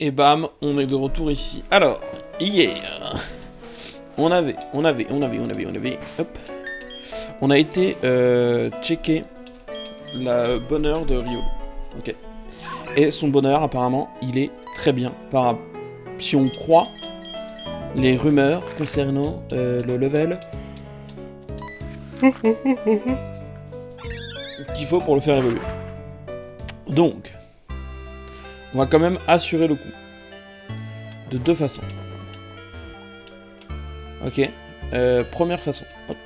Et bam, on est de retour ici. Alors, hier, on avait, hop. On a été checker le bonheur de Ryo. Ok. Et son bonheur, apparemment, il est très bien. Si on croit les rumeurs concernant le level qu'il faut pour le faire évoluer. Donc, on va quand même assurer le coup. De deux façons. Ok. Première façon. Hop.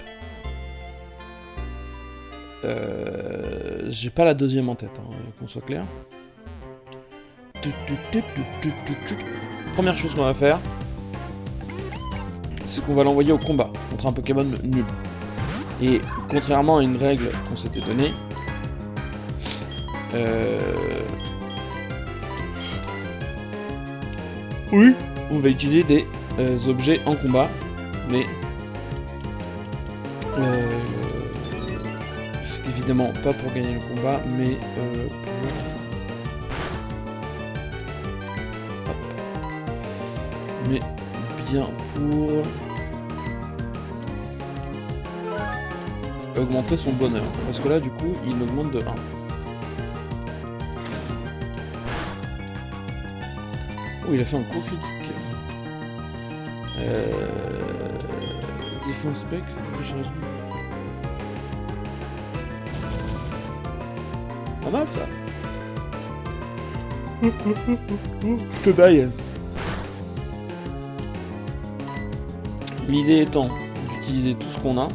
J'ai pas la deuxième en tête, hein, qu'on soit clair. Première chose qu'on va faire, c'est qu'on va l'envoyer au combat contre un Pokémon nul. Et contrairement à une règle qu'on s'était donnée, oui, on va utiliser des objets en combat, mais c'est évidemment pas pour gagner le combat, mais mais bien pour augmenter son bonheur. Parce que là, du coup, il augmente de 1. Oh, il a fait un coup critique. Défense spec, pas mal ça. Que bail. L'idée étant d'utiliser tout ce qu'on a.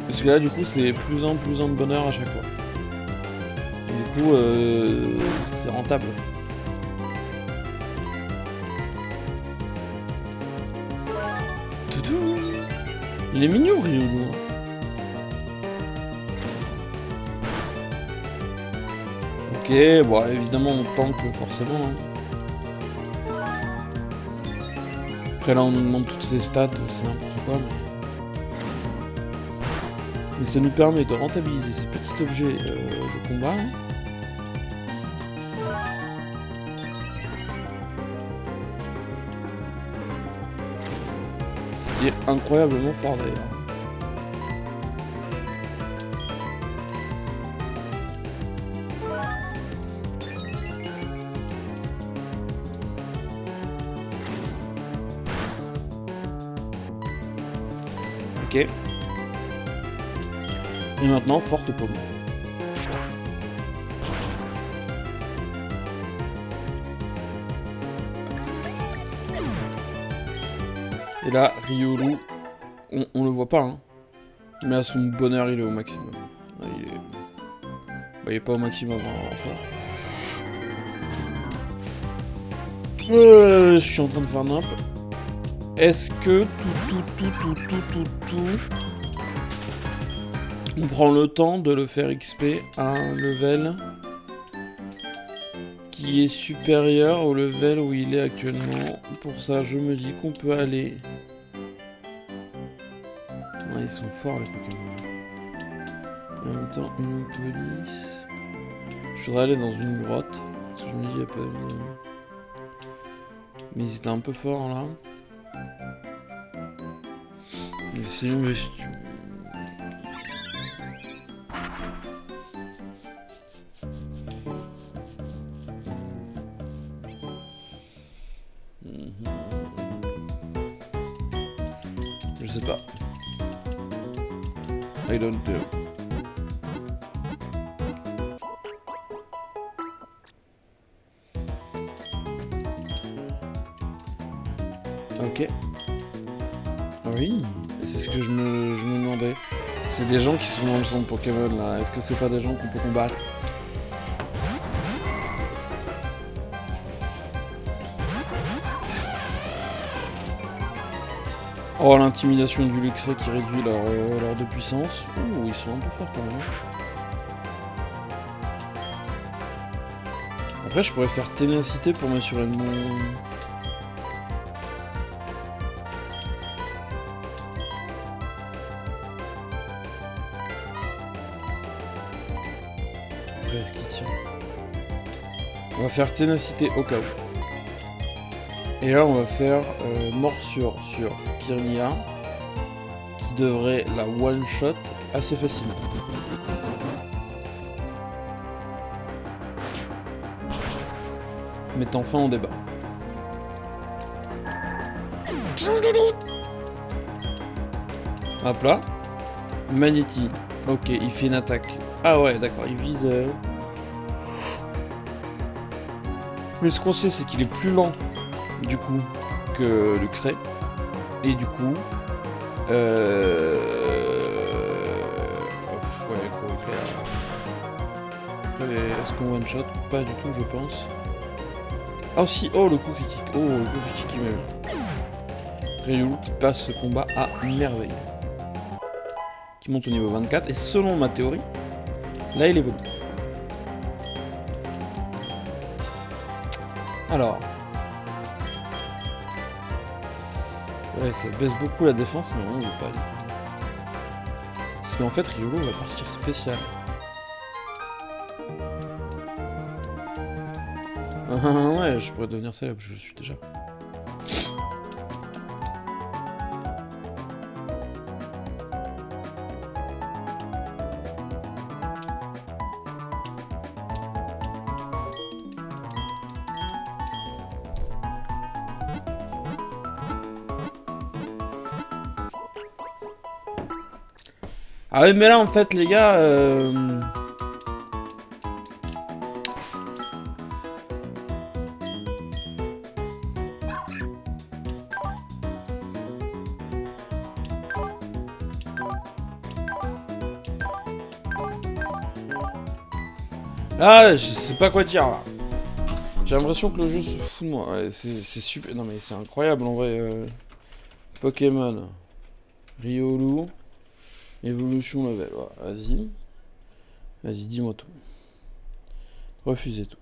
Parce que là, du coup, c'est plus un de bonheur à chaque fois. Et du coup, c'est rentable. Il est mignon, Ryu. Ok, bon, évidemment, on tank forcément. Hein. Après, là, on nous demande toutes ses stats, c'est n'importe quoi. Mais ça nous permet de rentabiliser ces petits objets de combat. Hein. Ce qui est incroyablement fort d'ailleurs. Ok. Et maintenant, forte paume. Et là, Riolu, on le voit pas, hein. Mais à son bonheur, il est au maximum. Il est pas au maximum, hein, je suis en train de faire nimp. Est-ce que tout, on prend le temps de le faire XP à un level qui est supérieur au level où il est actuellement. Pour ça, je me dis qu'on peut aller... Ouais, ils sont forts, les Pokémon. Et en même temps, une police... Je voudrais aller dans une grotte. Parce que je me dis, il n'y a pas... Mais ils étaient un peu forts, là. Mais c'est une gestion... Je sais pas. I don't know. Ok. Oui, c'est ce que je me demandais. C'est des gens qui sont dans le centre Pokémon là. Est-ce que c'est pas des gens qu'on peut combattre? Oh, l'intimidation du Luxray qui réduit leur de puissance. Ouh, ils sont un peu forts quand même. Après, je pourrais faire ténacité pour m'assurer de mon... Après, est-ce qu'il tient? On va faire ténacité au cas où. Et là, on va faire morsure sur Pyrrhia, qui devrait la one-shot assez facilement. Mettant fin au débat. Hop là. Magnéti. Ok, il fait une attaque. Ah ouais, d'accord, il vise... Mais ce qu'on sait, c'est qu'il est plus lent, du coup, que Luxray. Et du coup... Ouais, gros éclair. Est-ce qu'on one-shot? Pas du tout, je pense. Ah si, oh le coup critique. Oh, le coup critique il m'a eu. Ryu qui passe ce combat à merveille. Qui monte au niveau 24. Et selon ma théorie, là il évolue. Alors. Ouais, ça baisse beaucoup la défense, mais on ne veut pas. Parce qu'en fait, Riolo va partir spécial. Ouais, je pourrais devenir célèbre, je suis déjà. Ah ouais, mais là, en fait, les gars... Ah, je sais pas quoi dire, là. J'ai l'impression que le jeu se fout de moi. Ouais, c'est super... Non, mais c'est incroyable, en vrai. Pokémon. Riolu. Évolution level. Ouais, vas-y. Vas-y, dis-moi tout. Refusez tout.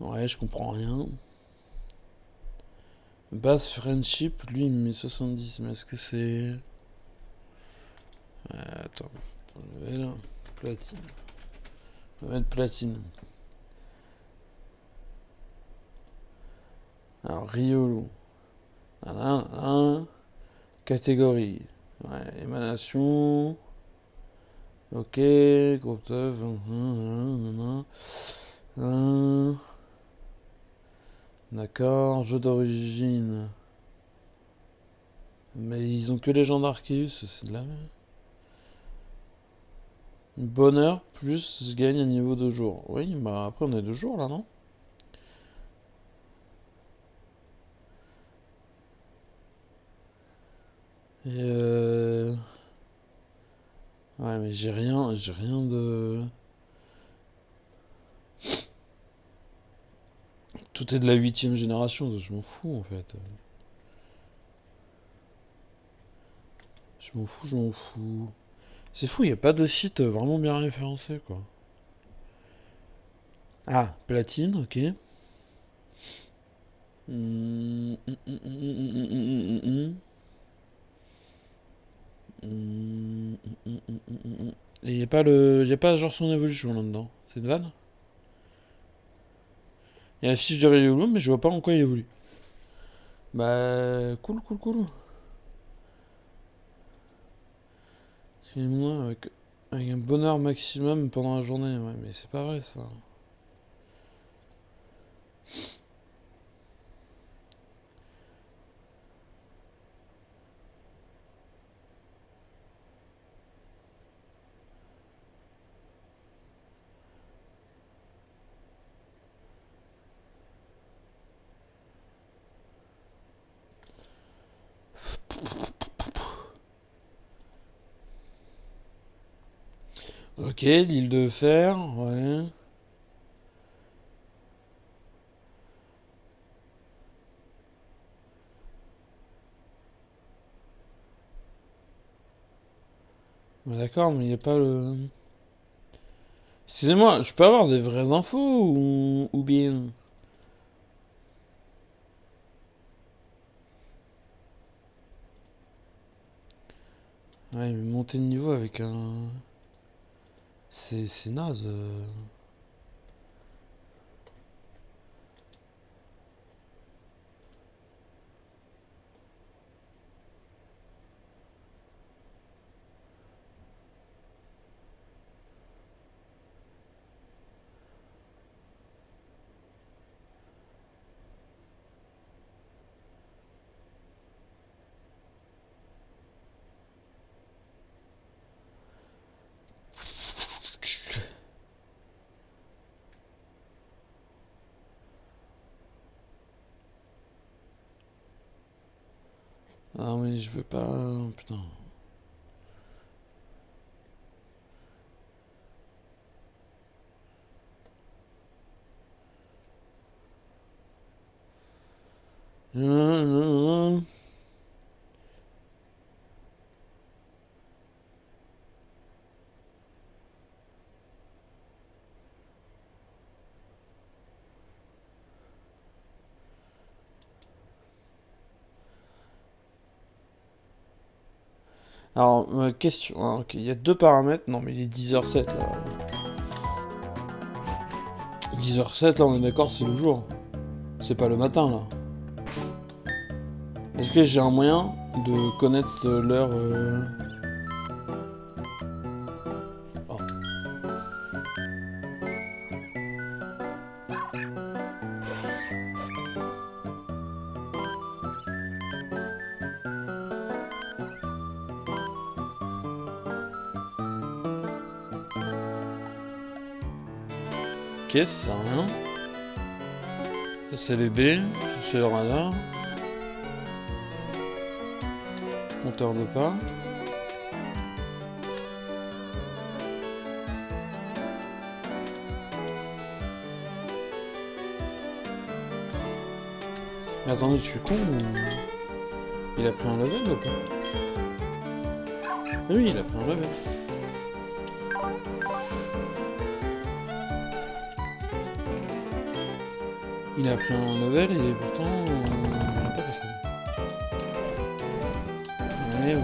Ouais, je comprends rien. Bass Friendship, lui, il me met 70, mais est-ce que c'est... Attends. Level. Platine. On va mettre platine. Alors, Riolu. Catégorie. Ouais, émanation. Ok, groupe d'œuvre. D'accord, jeu d'origine. Mais ils ont que les gens d'Arceus, c'est de la merde. Bonheur plus gagne un niveau de jour. Oui, bah après on est 2 jours là, non? Et ouais, mais j'ai rien de... Tout est de la 8ème génération, je m'en fous en fait. Je m'en fous, je m'en fous. C'est fou, il n'y a pas de site vraiment bien référencé quoi. Ah, platine, ok. Et y a pas le, y a pas genre son évolution là-dedans. C'est une vanne? Il y a la fiche de Riolu, mais je vois pas en quoi il évolue. Bah, cool, cool, cool. Excusez-moi, avec un bonheur maximum pendant la journée. Ouais, mais c'est pas vrai ça. Ok, l'île de fer, ouais. Ouais, d'accord, mais il n'y a pas le... Excusez-moi, je peux avoir des vraies infos ou bien... Ouais, mais monter de niveau avec un... C'est naze. Ah mais je veux pas... Putain. Alors, question. Ah, ok, il y a deux paramètres. Non, mais il est 10h07 là. 10h07 là, on est d'accord, c'est le jour. C'est pas le matin là. Est-ce que j'ai un moyen de connaître l'heure Oh. Ok, ça sert à rien. Ça, c'est les B, c'est le radar. Compteur de pas. Mais attendez, je suis con ou... Il a pris un level ou pas? Oui, il a pris un level. Il a pris un level et pourtant... il n'a pas passé. Ouais.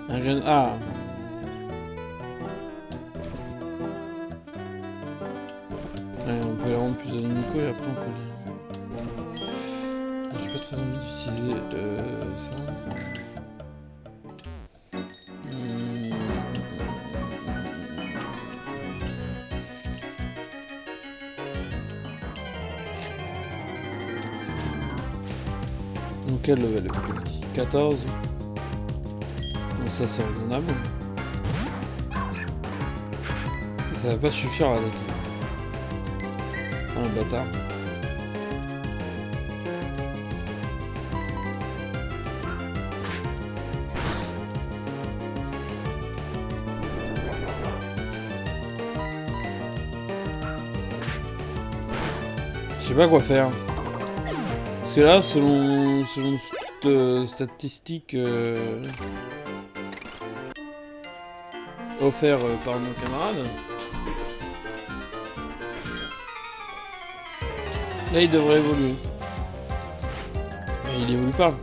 Un jeune... Ah. Ouais, on peut les rendre plus amicaux et après on peut les... J'ai pas très envie d'utiliser ça. Donc quel level ici 14. Donc ça c'est raisonnable. Et ça va pas suffire à l'attaquer. Ah, un bâtard. Je sais pas quoi faire. Parce que là, selon toute statistique offert par nos camarades, là il devrait évoluer. Mais il évolue pas.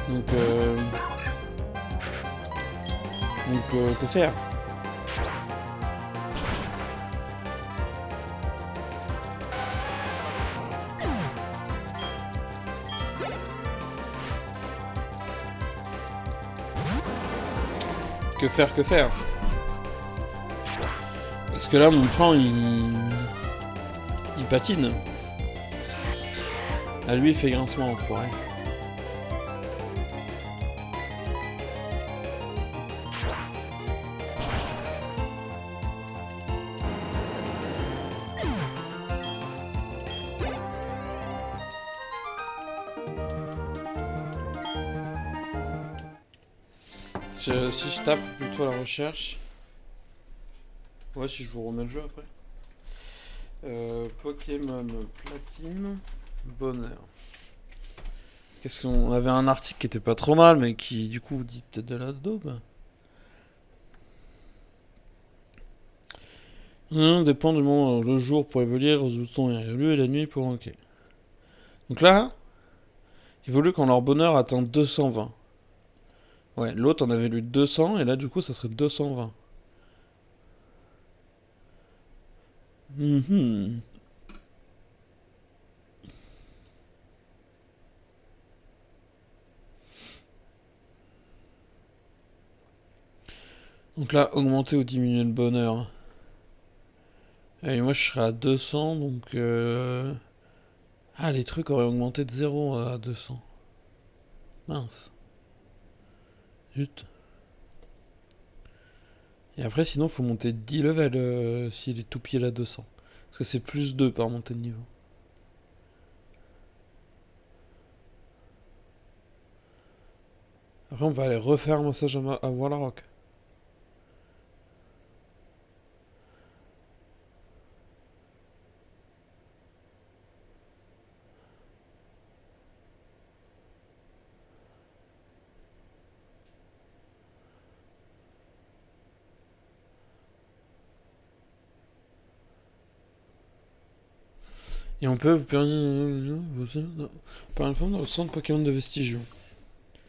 Donc que faire? Que faire? Parce que là, mon plan, il patine. À lui, il fait grincement, enfoiré. Si je tape plutôt la recherche... Ouais, si je vous remets le jeu après. Pokémon Platine, bonheur. Qu'est-ce qu'on avait un article qui était pas trop mal, mais qui du coup dit peut-être de la daube. Dépend du moment, le jour pour évoluer, résultant et évoluer, et la nuit pour ok. Donc là, évolue quand leur bonheur atteint 220. Ouais, l'autre on avait lu 200, et là du coup ça serait 220. Donc là, augmenter ou diminuer le bonheur. Et moi je serais à 200, donc... Ah, les trucs auraient augmenté de 0 à 200. Mince. Zut. Et après, sinon, faut monter de 10 levels s'il est tout pile à 200. Parce que c'est plus 2 par montée de niveau. Après, on va aller refaire un massage à Voilarock. Et on peut par une forme dans le centre Pokémon de Vestigion.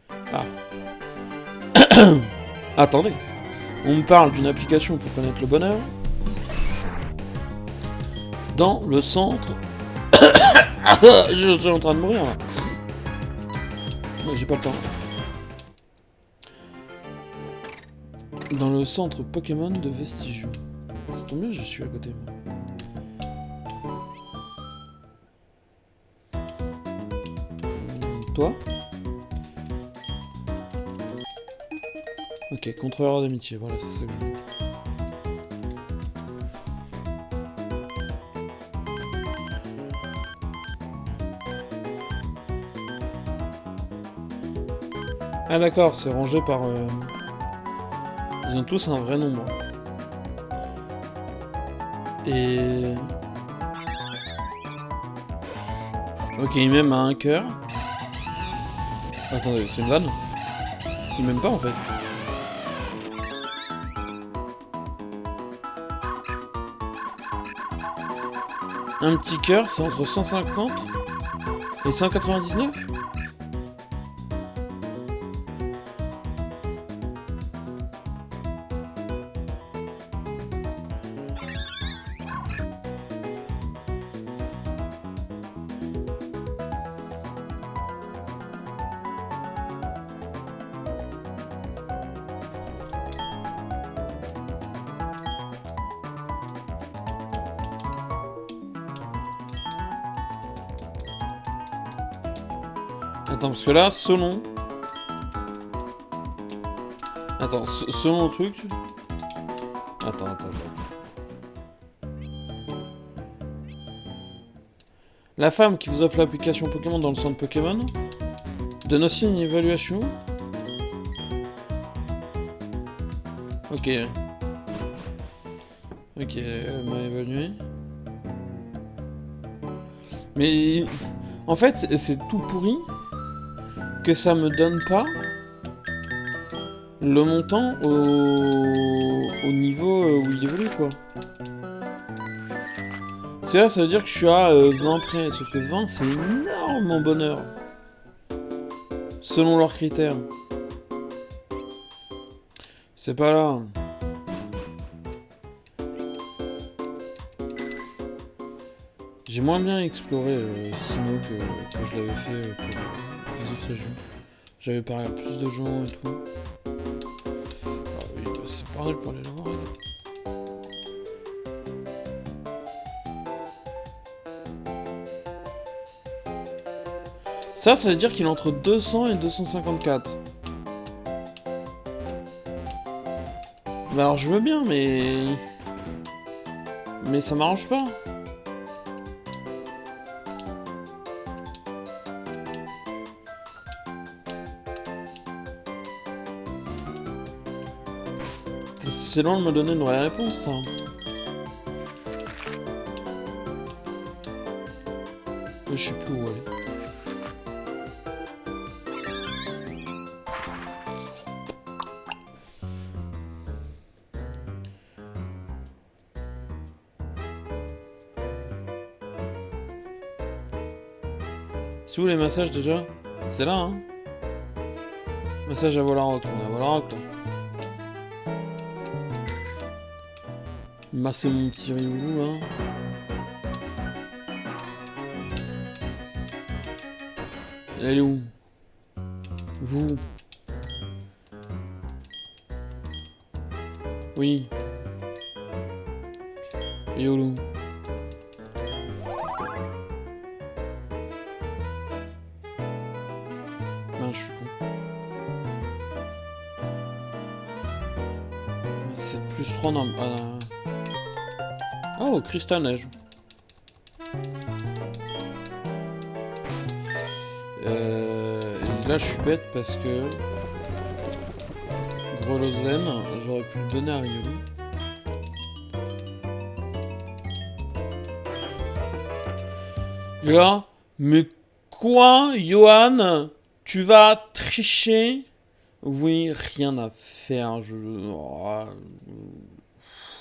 Ah. Attendez. On me parle d'une application pour connaître le bonheur. Dans le centre... Je suis en train de mourir là. J'ai pas le temps. Dans le centre Pokémon de Vestigion. Ça tombe bien, je suis à côté. Toi? Ok, contrôleur d'amitié, voilà, ça c'est bon. Ah d'accord, c'est rangé par... Ils ont tous un vrai nombre. Et... Ok, il m'aime à un cœur. Attendez, c'est une vanne? Il m'aime pas en fait. Un petit cœur, c'est entre 150 et 199? Attends, parce que là, selon... Attends, selon le truc... Attends. La femme qui vous offre l'application Pokémon dans le centre Pokémon donne aussi une évaluation. Ok. Ok, elle m'a évalué. Mais... En fait, c'est tout pourri que ça me donne pas le montant au niveau où il évolue, quoi. C'est là, ça veut dire que je suis à 20 près, sauf que 20, c'est énorme en bonheur. Selon leurs critères. C'est pas là. J'ai moins bien exploré Sinnoh que je l'avais fait pour les autres régions. J'avais parlé à plus de gens et tout. Ah oui, c'est pareil pour aller la voir. Ça veut dire qu'il est entre 200 et 254. Bah alors je veux bien, mais... Mais ça m'arrange pas. C'est loin de me donner une vraie réponse, ça. Je sais plus où aller. C'est où les massages déjà? C'est là, hein? Massage à Volarock, on est à Volarock là. Masser mon petit Rioulou là. Elle est où? Vous? Oui. Rioulou. Ben, je suis con. C'est plus 3 non. Oh, cristal neige. Et là, je suis bête parce que Grelozène, j'aurais pu le donner à Rioulou. Là, mais quoi, Johan? Tu vas tricher? Oui, rien à faire. Oh,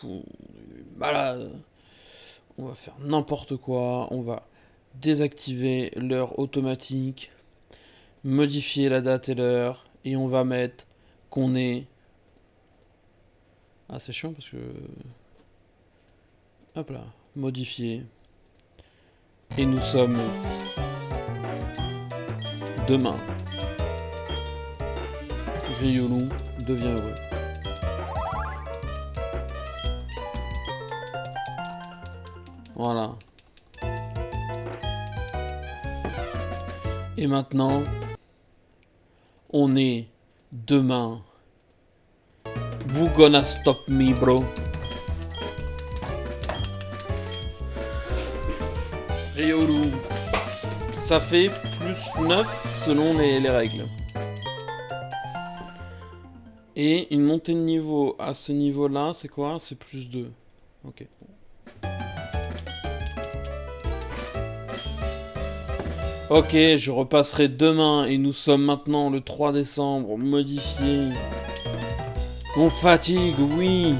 on est malade. On va faire n'importe quoi. On va désactiver l'heure automatique, modifier la date et l'heure, et on va mettre qu'on est... Ah, c'est chiant parce que... Hop là, modifier. Et nous sommes... demain. Rioulou devient heureux. Voilà. Et maintenant, on est demain. Who gonna stop me, bro? Rioulou. Ça fait plus 9 selon les règles. Et une montée de niveau à ce niveau-là, c'est quoi? C'est plus 2. Ok. Ok, je repasserai demain et nous sommes maintenant le 3 décembre, modifié. On fatigue, oui.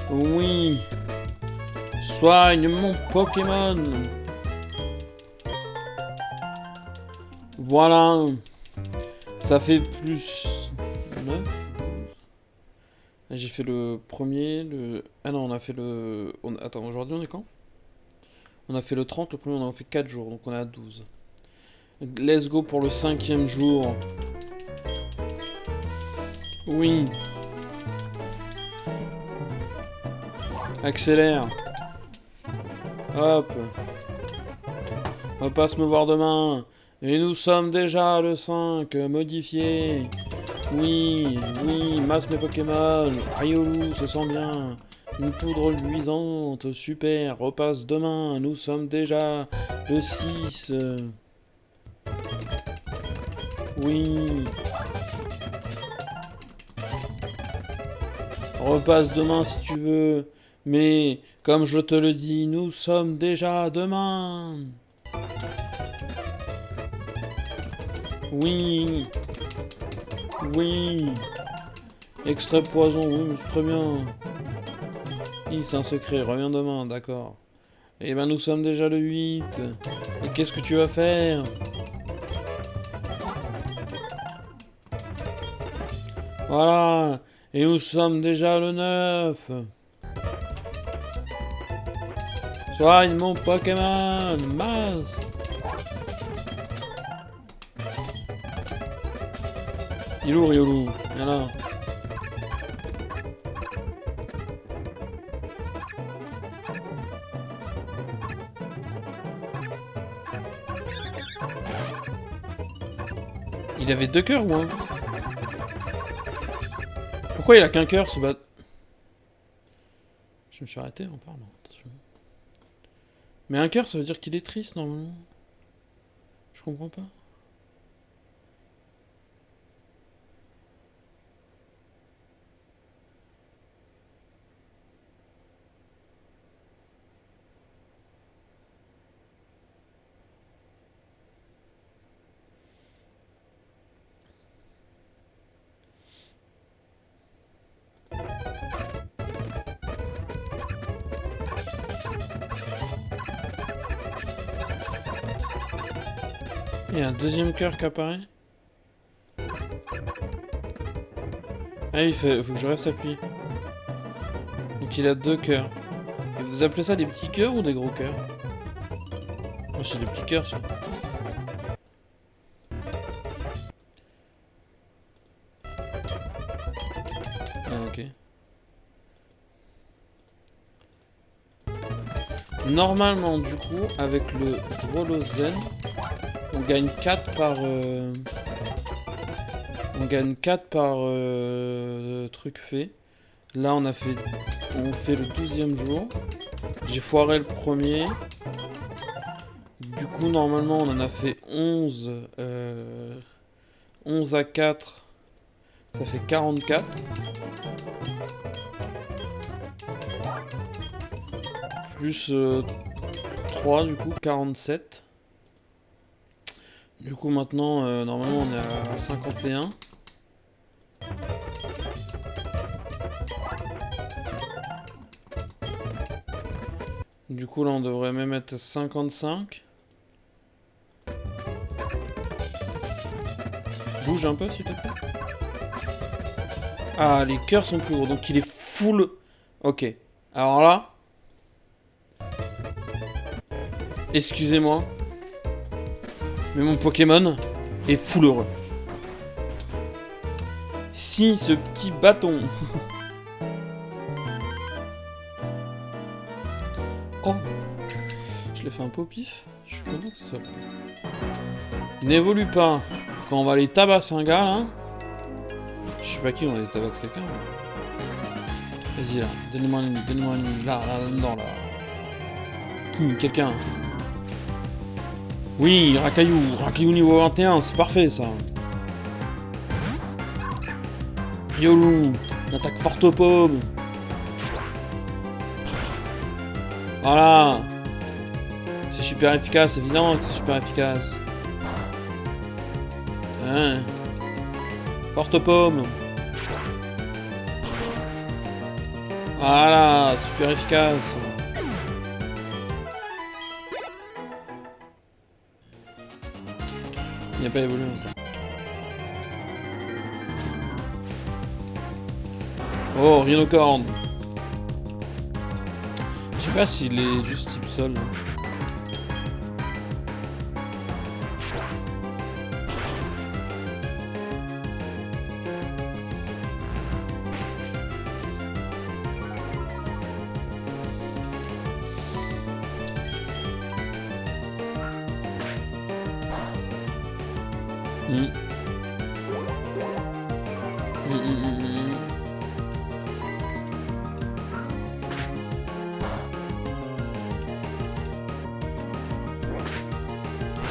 Oui. Soigne mon Pokémon. Voilà. Ça fait plus 9. J'ai fait le premier, le... Ah non, on a fait le... Attends, aujourd'hui on est quand? On a fait le 30, le premier on a fait 4 jours, donc on est à 12. Let's go pour le 5e jour. Oui. Accélère. Hop. On va pas se me voir demain. Et nous sommes déjà le 5, modifié. Oui, oui, masse mes Pokémon. Riolu, se sent bien. Une poudre luisante, super. Repasse demain, nous sommes déjà le 6. Oui. Repasse demain si tu veux. Mais, comme je te le dis, nous sommes déjà demain. Oui. Oui. Extrait poison, oui, mais c'est très bien. Oui, c'est un secret, reviens demain, d'accord. Eh ben, nous sommes déjà le 8. Et qu'est-ce que tu vas faire? Voilà. Et nous sommes déjà le 9. Soigne mon Pokémon. Masse. Il est où, Riolu? Viens là. Il avait 2 cœurs ou un? Pourquoi il a qu'un cœur, ce bat? Je me suis arrêté en parlant, attention. Mais un cœur, ça veut dire qu'il est triste, normalement. Je comprends pas. Il y a un deuxième cœur qui apparaît. Ah, faut que je reste appuyé. Donc il a 2 cœurs. Et vous appelez ça des petits cœurs ou des gros cœurs? Moi c'est des petits cœurs ça. Ah ok. Normalement du coup avec le Grolozen on gagne 4 par on gagne 4 par truc fait. Là on fait le 12e jour. J'ai foiré le premier. Du coup normalement on en a fait 11 11 à 4. Ça fait 44. Plus 3 du coup 47. Du coup maintenant normalement on est à 51. Du coup là on devrait même être à 55. Bouge un peu s'il te plaît. Ah les cœurs sont plus gros donc il est full. Ok. Alors là. Excusez-moi. Mais mon Pokémon est full heureux. Si ce petit bâton. Oh. Je l'ai fait un peu au pif. Je suis content que ce soit. N'évolue pas. Quand on va aller tabasser un gars là. Je sais pas qui on va aller tabasser quelqu'un. Mais... Vas-y là. Donnez-moi une. Là, dedans là. Quelqu'un. Oui, Rakaillou niveau 21, c'est parfait ça. Yolou, attaque forte aux pommes. Voilà. C'est super efficace, évidemment que c'est super efficace. Hein. Forte aux pommes. Voilà, super efficace. Il n'a pas évolué encore. Oh, Rhinocorne. Je sais pas s'il est juste type sol. Là.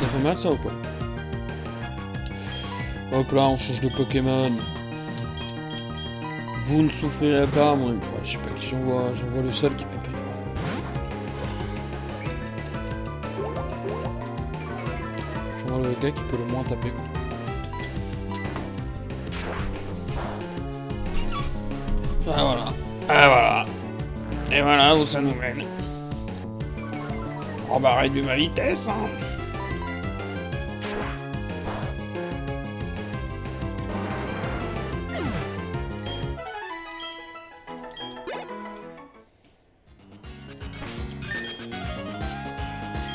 Ça fait mal ça ou pas? Hop là, on change de Pokémon. Vous ne souffrirez pas, moi. Je sais pas qui j'envoie. J'envoie le seul qui peut pas. J'envoie le gars qui peut le moins taper. Quoi. Ah voilà. Ah voilà. Et voilà où ça nous mène. On va réduire ma vitesse, hein.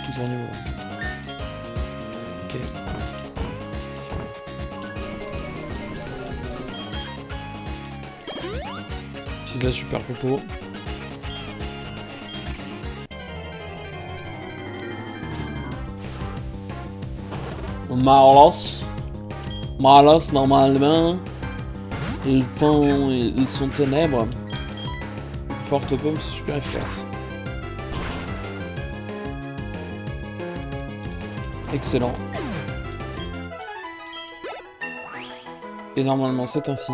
Toujours niveau. Ok. J'utilise la super popo. Marlos, normalement, ils sont ténèbres. Forte pomme, c'est super efficace. Excellent. Et normalement, c'est ainsi.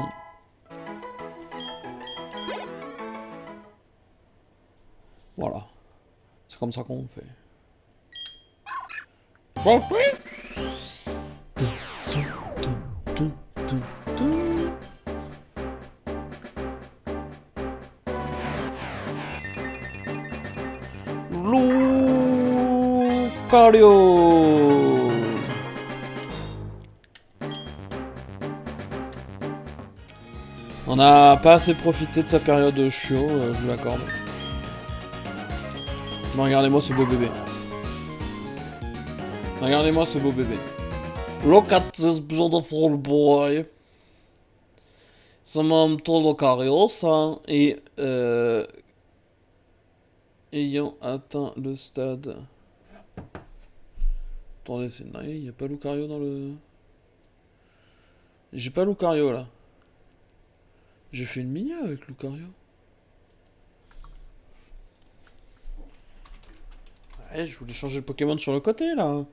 Voilà. C'est comme ça qu'on fait. Bon, oui. Lucario. On n'a pas assez profité de sa période chiot, je vous l'accorde. Mais regardez-moi ce beau bébé. Regardez-moi ce beau bébé. Look at this beautiful boy. C'est mon petit Lucario, ça. Et ayant atteint le stade... Attendez, c'est nice, il n'y a pas Lucario dans le... J'ai pas Lucario, là. J'ai fait une mini avec Lucario. Ouais, je voulais changer le Pokémon sur le côté, là.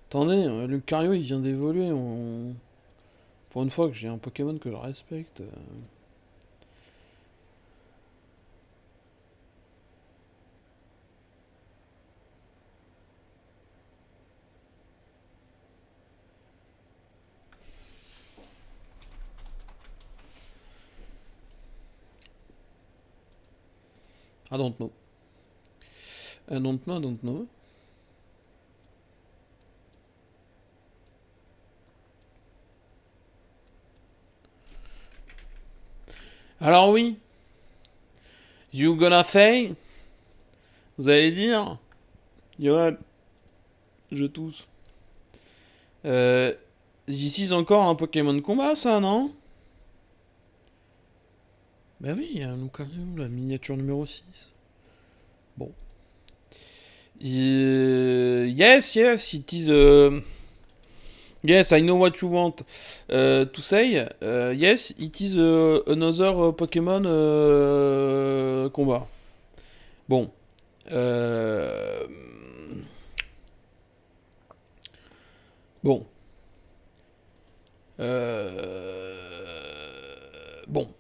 Attendez, Lucario, il vient d'évoluer. Pour une fois que j'ai un Pokémon que je respecte... I don't know. I don't know. Alors oui. You gonna say? Vous allez dire? Yoann. Je tousse. Ici, c'est encore un Pokémon de combat, ça, non? Bah oui, il y a un Lucario, la miniature numéro 6. Bon. Yes, it is... Yes, I know what you want to say. Yes, it is another Pokémon combat. Bon. Bon. Bon.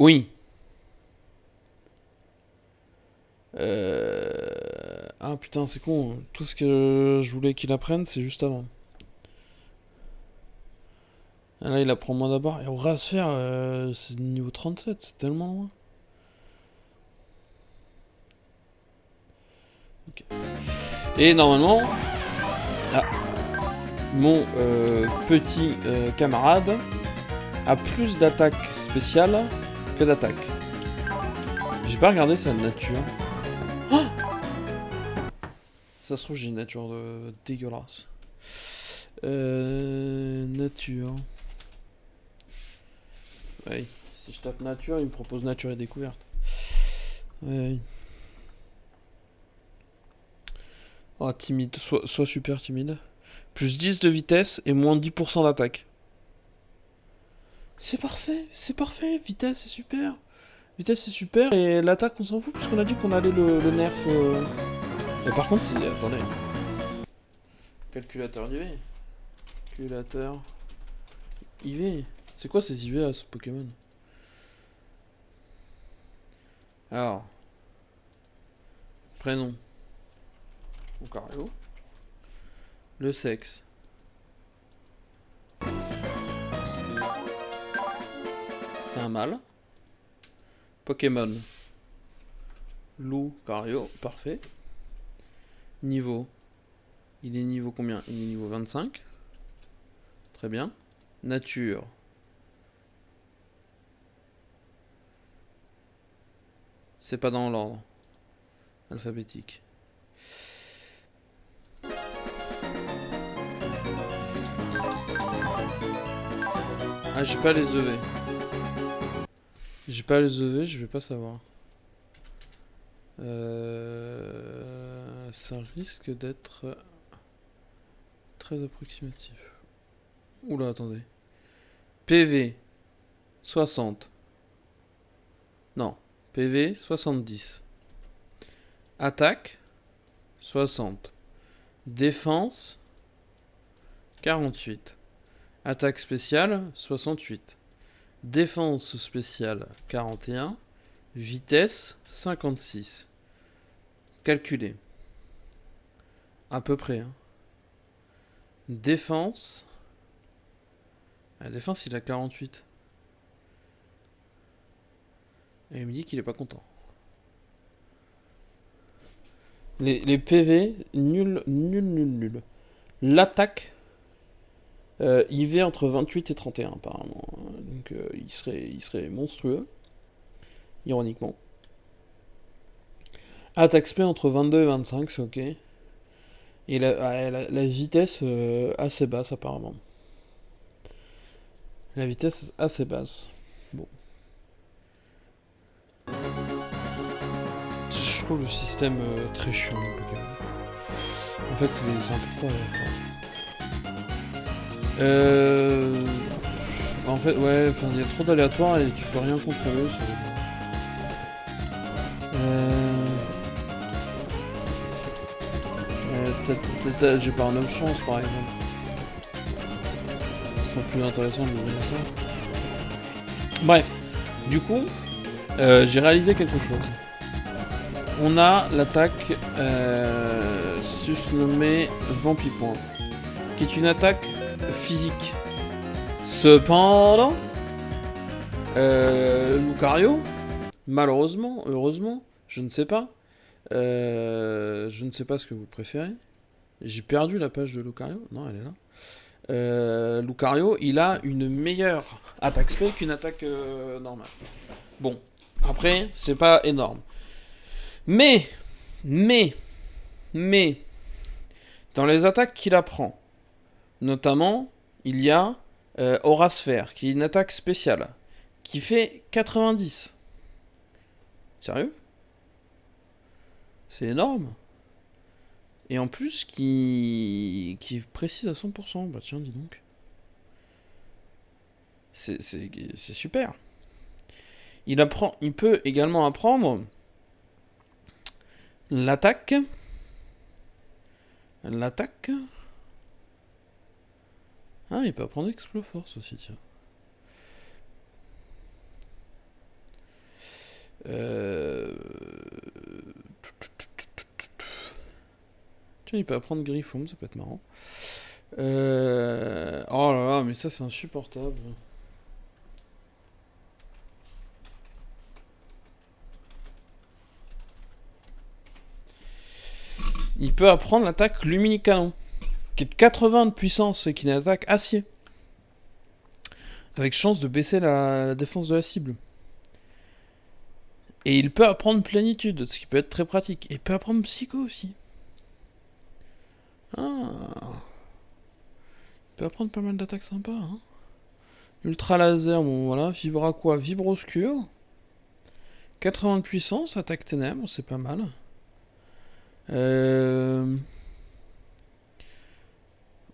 Oui. Ah putain, c'est con. Tout ce que je voulais qu'il apprenne, c'est juste avant. Ah, là, il apprend moins d'abord. Et on va se faire, c'est niveau 37, c'est tellement loin. Okay. Et normalement, mon petit camarade a plus d'attaque spéciale que d'attaque. J'ai pas regardé sa nature. Oh, ça se trouve, j'ai une nature dégueulasse. Nature. Ouais. Si je tape nature, il me propose nature et découverte. Ouais. Oh, timide. Soit super timide. Plus 10 de vitesse et moins 10% d'attaque. C'est parfait, c'est parfait. Vitesse, c'est super. Vitesse, c'est super. Et l'attaque, on s'en fout, puisqu'on a dit qu'on allait le nerf. Et par contre, attendez. Calculateur d'IV. Calculateur. IV. C'est quoi ces IV à ce Pokémon? Alors. Prénom. Lucario. Le sexe. C'est un mâle. Pokémon. Lucario. Parfait. Niveau. Il est niveau combien? Il est niveau 25. Très bien. Nature. C'est pas dans l'ordre alphabétique. Ah, j'ai pas les EV. J'ai pas les EV, je vais pas savoir. Ça risque d'être très approximatif. Oula, attendez. PV 60. Non. PV 70. Attaque 60. Défense 48. Attaque spéciale 68. Défense spéciale 41. Vitesse 56. Calculé. À peu près. Hein. Défense. La défense, il a 48. Et il me dit qu'il est pas content. Les PV, nul. L'attaque. IV entre 28 et 31 apparemment. Donc il serait monstrueux, ironiquement. Attaque spé entre 22 et 25, c'est ok. Et la vitesse assez basse apparemment. La vitesse assez basse. Bon. Je trouve le système très chiant dans Pokémon. En fait, c'est un peu trop aléatoire. En fait, ouais, il y a trop d'aléatoires et tu peux rien contrôler. J'ai pas un 9 chances par exemple. C'est plus intéressant de dire ça. Bref, du coup, j'ai réalisé quelque chose. On a l'attaque susnommée Vampipoint, qui est une attaque physique. Cependant, Lucario, malheureusement, heureusement, je ne sais pas. Je ne sais pas ce que vous préférez. J'ai perdu la page de Lucario. Non, elle est là. Lucario, il a une meilleure attaque spé qu'une attaque normale. Bon, après, c'est pas énorme. Mais, dans les attaques qu'il apprend, notamment, il y a Aura Sphère, qui est une attaque spéciale, qui fait 90. Sérieux ? C'est énorme. Et en plus, qui est précise à 100%. Bah tiens, dis donc. C'est super. Il peut également apprendre l'attaque. Ah, il peut apprendre Exploforce aussi, tiens. Tiens, il peut apprendre Griffon, ça peut être marrant. Oh là là, mais ça c'est insupportable. Il peut apprendre l'attaque Luminicanon, qui est de 80 de puissance et qui est une attaque acier. Avec chance de baisser la défense de la cible. Et il peut apprendre Plénitude, ce qui peut être très pratique. Et il peut apprendre Psycho aussi. Ah. Il peut apprendre pas mal d'attaques sympas. Hein. Ultra laser, bon voilà. Vibra quoi ? Vibroscure. 80 de puissance, attaque ténèbres, c'est pas mal.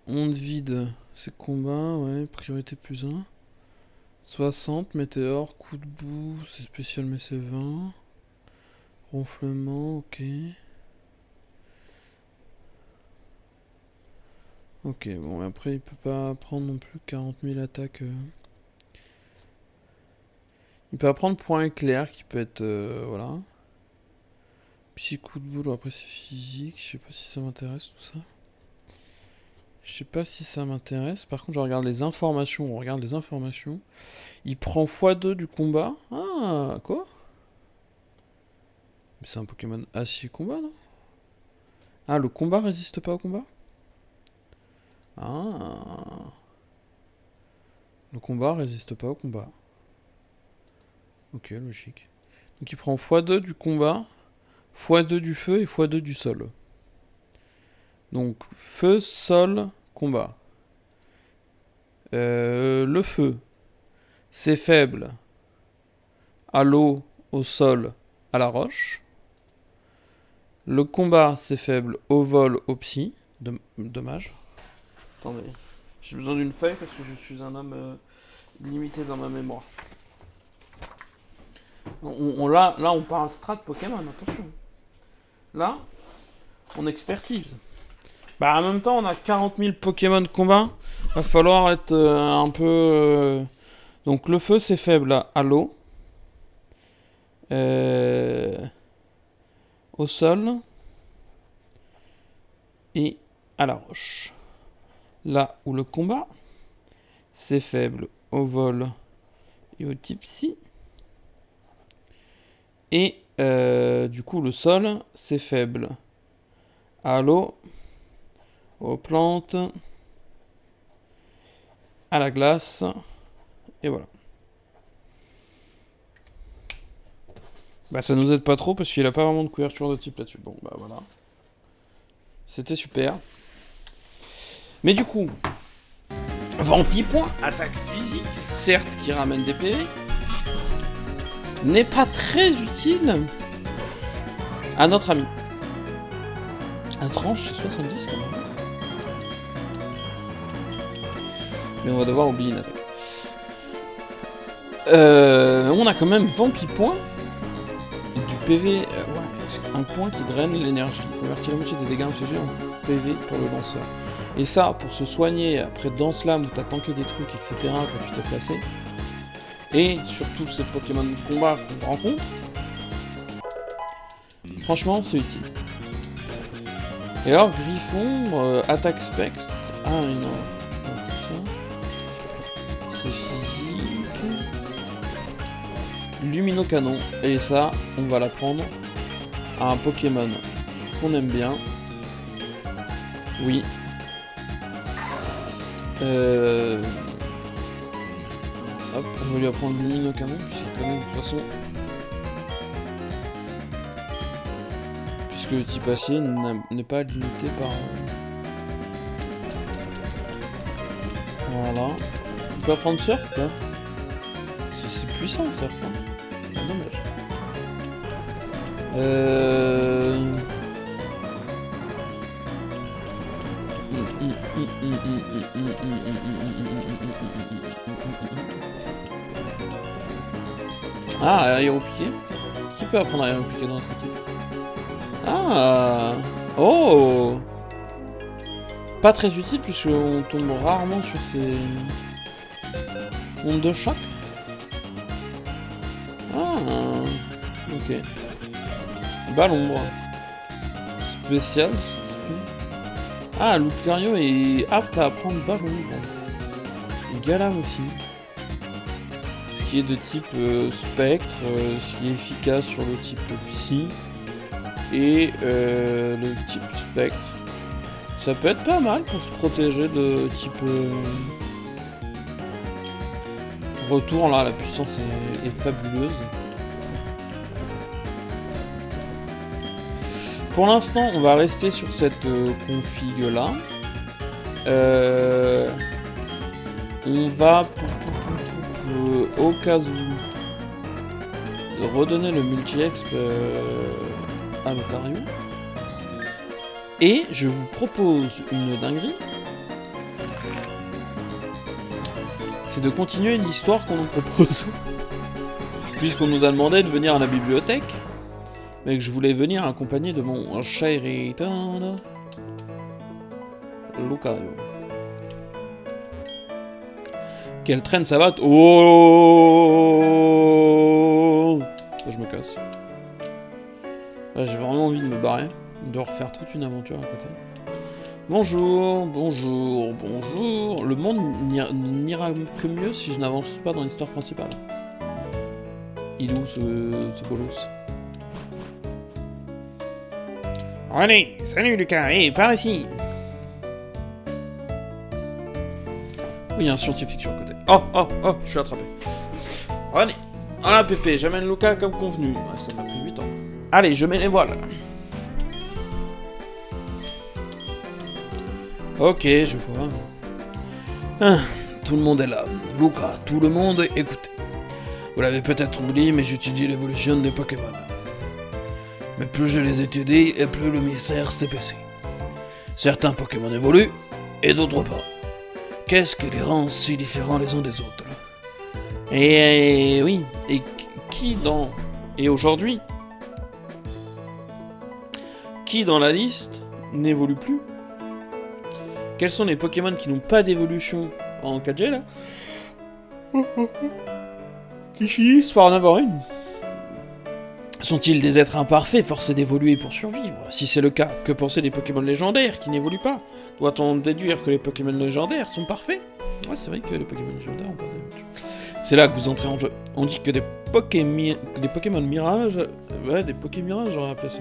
Onde vide, c'est combat, ouais. Priorité plus 1. 60, météore, coup de boue, c'est spécial mais c'est 20. Ronflement, ok. Ok, bon, après il peut pas prendre non plus 40 000 attaques. Il peut apprendre point éclair qui peut être. Voilà. Petit coup de boule, après c'est physique. Je sais pas si ça m'intéresse tout ça. Je sais pas si ça m'intéresse. Par contre, je regarde les informations. On regarde les informations. Il prend x2 du combat. Ah, quoi ? Mais c'est un Pokémon acier combat, non ? Ah, le combat résiste pas au combat ? Ah. Le combat résiste pas au combat. Ok, logique. Donc il prend x2 du combat, x2 du feu et x2 du sol. Donc feu, sol, combat. Le feu, c'est faible à l'eau, au sol, à la roche. Le combat, c'est faible au vol, au psy. Dommage. Attendez. J'ai besoin d'une feuille parce que je suis un homme limité dans ma mémoire. Là, on parle strat Pokémon, attention. Là, on expertise. Bah, en même temps, on a 40 000 Pokémon de combat. Va falloir être un peu... Donc, le feu, c'est faible à l'eau. Au sol. Et à la roche. Là où le combat, c'est faible au vol et au type psy. Et du coup, le sol, c'est faible à l'eau, aux plantes à la glace. Et voilà. Bah ça nous aide pas trop parce qu'il a pas vraiment de couverture de type là-dessus. Bon bah voilà. C'était super. Mais du coup, Vampipoint, attaque physique, certes qui ramène des PV, n'est pas très utile à notre ami. Un tranche c'est 70 quand même. Mais on va devoir oublier une attaque. On a quand même Vampipoint. Du PV, ouais, c'est un point qui draine l'énergie. Convertir la moitié des dégâts infligés en PV pour le lanceur. Et ça, pour se soigner après dans Slam où t'as tanké des trucs, etc. quand tu t'es placé. Et surtout ces Pokémon de combat qu'on rencontre. Franchement, c'est utile. Et alors, Griffon, attaque spectre. Ah, non. C'est physique. Lumino-canon. Et ça, on va la prendre à un Pokémon qu'on aime bien. Oui. Hop, on va lui apprendre Lumino-canon, puisqu'il connaît de toute façon. Puisque le type acier n'est pas limité par... Voilà. On peut apprendre Surf ou pas? C'est puissant, Surf. Hein. Ah, dommage. Ah, aéropiqué. Qui peut apprendre à aéropiquer dans notre équipe? Ah. Oh. Pas très utile puisqu'on tombe rarement sur ces ondes de choc. Ah. Ok. Balombre. Spécial. Ah, Lucario est apte à apprendre Balombre. Galam aussi. Ce qui est de type spectre, ce qui est efficace sur le type psy. Et le type spectre. Ça peut être pas mal pour se protéger de type retour. Là, la puissance est fabuleuse. Pour l'instant, on va rester sur cette config là. On va, au cas où, redonner le multi-exp à Lucario. Et je vous propose une dinguerie. C'est de continuer l'histoire qu'on nous propose. Puisqu'on nous a demandé de venir à la bibliothèque. Mais que je voulais venir accompagné de mon chéri Lucario. Quelle traîne ça va? Oh! Je me casse. Là, j'ai vraiment envie de me barrer. De refaire toute une aventure à côté. Bonjour, bonjour, bonjour. Le monde n'ira que mieux si je n'avance pas dans l'histoire principale. Il est où ce bolos? Allez, salut Lucas, et par ici. Oui, il y a un scientifique sur le côté. Oh, oh, oh, je suis attrapé. Allez, voilà Pépé, j'amène Lucas comme convenu. Ouais, ça m'a pris 8 ans. Allez, je mets les voiles. Ok, je vois. Ah, tout le monde est là. Lucas, tout le monde, écoutez. Vous l'avez peut-être oublié, mais j'étudie l'évolution des Pokémon. Mais plus je les étudie, et plus le mystère s'épaissit. Certains Pokémon évoluent, et d'autres pas. Qu'est-ce qui les rend si différents les uns des autres? Et oui, et qui dans... Et aujourd'hui, qui dans la liste n'évolue plus? Quels sont les Pokémon qui n'ont pas d'évolution en 4G là? Qui finissent par en avoir une? Sont-ils des êtres imparfaits, forcés d'évoluer pour survivre? Si c'est le cas, que penser des Pokémon légendaires qui n'évoluent pas? Doit-on déduire que les Pokémon légendaires sont parfaits? Ouais, c'est vrai que les Pokémon légendaires ont pas d'évolution. C'est là que vous entrez en jeu. On dit que des Pokémon Mirage... Ouais, des Pokémirages, j'aurais appelé ça.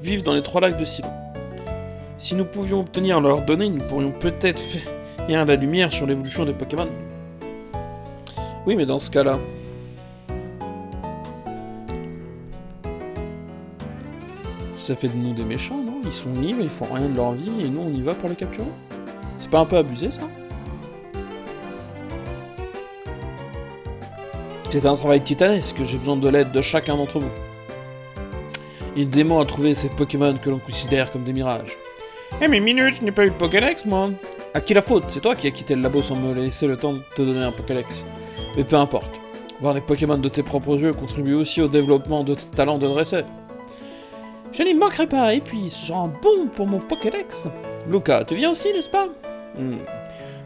Vivent dans les 3 lacs de Silo. Si nous pouvions obtenir leurs données, nous pourrions peut-être Il y a de la lumière sur l'évolution des Pokémon. Oui, mais dans ce cas-là... Ça fait de nous des méchants, non? Ils sont libres, ils font rien de leur vie, et nous on y va pour les capturer? C'est pas un peu abusé, ça? C'est un travail titanesque, j'ai besoin de l'aide de chacun d'entre vous. Aidez-moi à trouver ces Pokémon que l'on considère comme des mirages. Eh mais minute, je n'ai pas eu de Pokédex, moi. À qui la faute? C'est toi qui as quitté le labo sans me laisser le temps de te donner un Pokédex. Mais peu importe. Voir les Pokémon de tes propres yeux contribue aussi au développement de tes talents de dresseur. Je n'y manquerai pas, et puis ce sera un bon pour mon Pokédex. Luca, tu viens aussi, n'est-ce pas?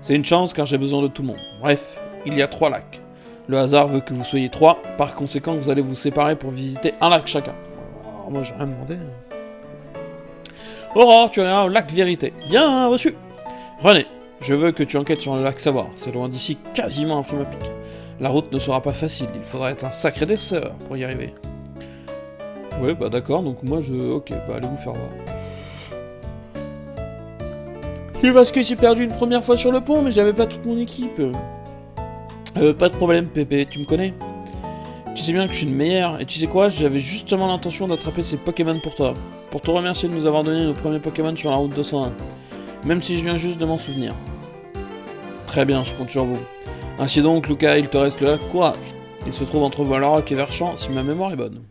C'est une chance car j'ai besoin de tout le monde. Bref, il y a 3 lacs. Le hasard veut que vous soyez 3, par conséquent vous allez vous séparer pour visiter un lac chacun. Alors, moi j'ai rien demandé. Aurore, tu as un lac Vérité. Bien reçu. René, je veux que tu enquêtes sur le lac Savoir. C'est loin d'ici, quasiment un Frimapic. La route ne sera pas facile, il faudra être un sacré dresseur pour y arriver. Ouais, bah d'accord, donc moi je... Ok, bah allez vous faire voir. C'est parce que j'ai perdu une première fois sur le pont, mais j'avais pas toute mon équipe. Pas de problème, Pépé, tu me connais. Tu sais bien que je suis le meilleur, et tu sais quoi, j'avais justement l'intention d'attraper ces Pokémon pour toi. Pour te remercier de nous avoir donné nos premiers Pokémon sur la route 201. Même si je viens juste de m'en souvenir. Très bien, je compte sur vous. Ainsi donc, Luca, il te reste le lac Courage. Il se trouve entre Valoroc et Verchamp, si ma mémoire est bonne.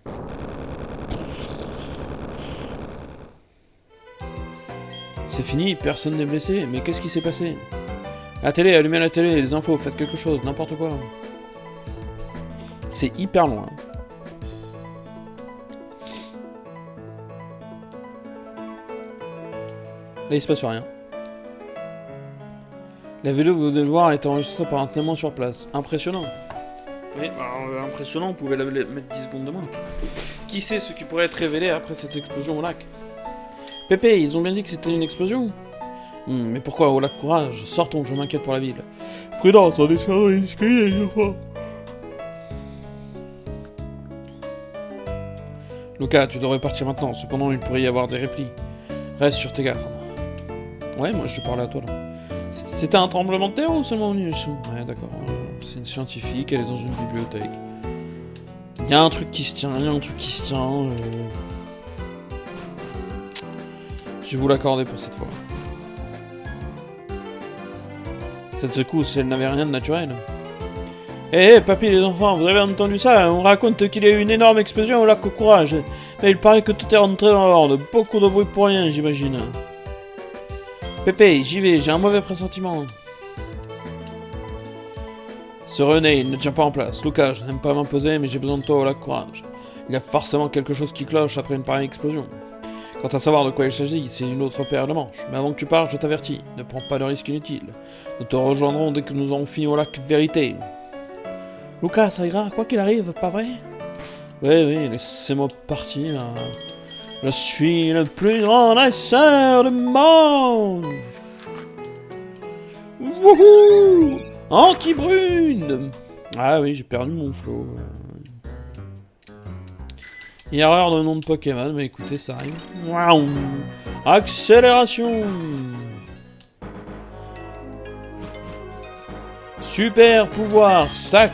C'est fini, personne n'est blessé, mais qu'est-ce qui s'est passé? La télé, allumez la télé, les infos, faites quelque chose, n'importe quoi. C'est hyper loin. Là, il se passe rien. La vidéo, vous devez le voir, a été enregistrée par un témoin sur place. Impressionnant. Oui, alors, impressionnant, on pouvait la mettre 10 secondes de moins. Qui sait ce qui pourrait être révélé après cette explosion au lac? Pépé, ils ont bien dit que c'était une explosion. Mais pourquoi au lac Courage? Sortons, je m'inquiète pour la ville. Prudence, on descend dans les escaliers, je crois. Luca, tu devrais partir maintenant, cependant il pourrait y avoir des replis. Reste sur tes gardes. Ouais, moi je te parlais à toi là. C'était un tremblement de terre ou seulement une... Ouais, d'accord. C'est une scientifique, elle est dans une bibliothèque. Il y a un truc qui se tient, Je vais vous l'accorder pour cette fois. Cette secousse, elle n'avait rien de naturel. Eh, papy, les enfants, vous avez entendu ça? On raconte qu'il y a eu une énorme explosion au lac au Courage. Mais il paraît que tout est rentré dans l'ordre. Beaucoup de bruit pour rien, j'imagine. Pépé, j'y vais, j'ai un mauvais pressentiment. Ce René, il ne tient pas en place. Lucas, je n'aime pas m'imposer, mais j'ai besoin de toi au lac Courage. Il y a forcément quelque chose qui cloche après une pareille explosion. Quant à savoir de quoi il s'agit, c'est une autre paire de manches. Mais avant que tu partes, je t'avertis, ne prends pas de risques inutiles. Nous te rejoindrons dès que nous aurons fini au lac Vérité. Lucas, ça ira, quoi qu'il arrive, pas vrai? Oui, laissez-moi partir. Je suis le plus grand dresseur du monde. Wouhou! Anti-brune! Ah oui, j'ai perdu mon flow. Erreur de nom de Pokémon, mais écoutez, ça arrive. Waouh! Accélération! Super pouvoir, sac!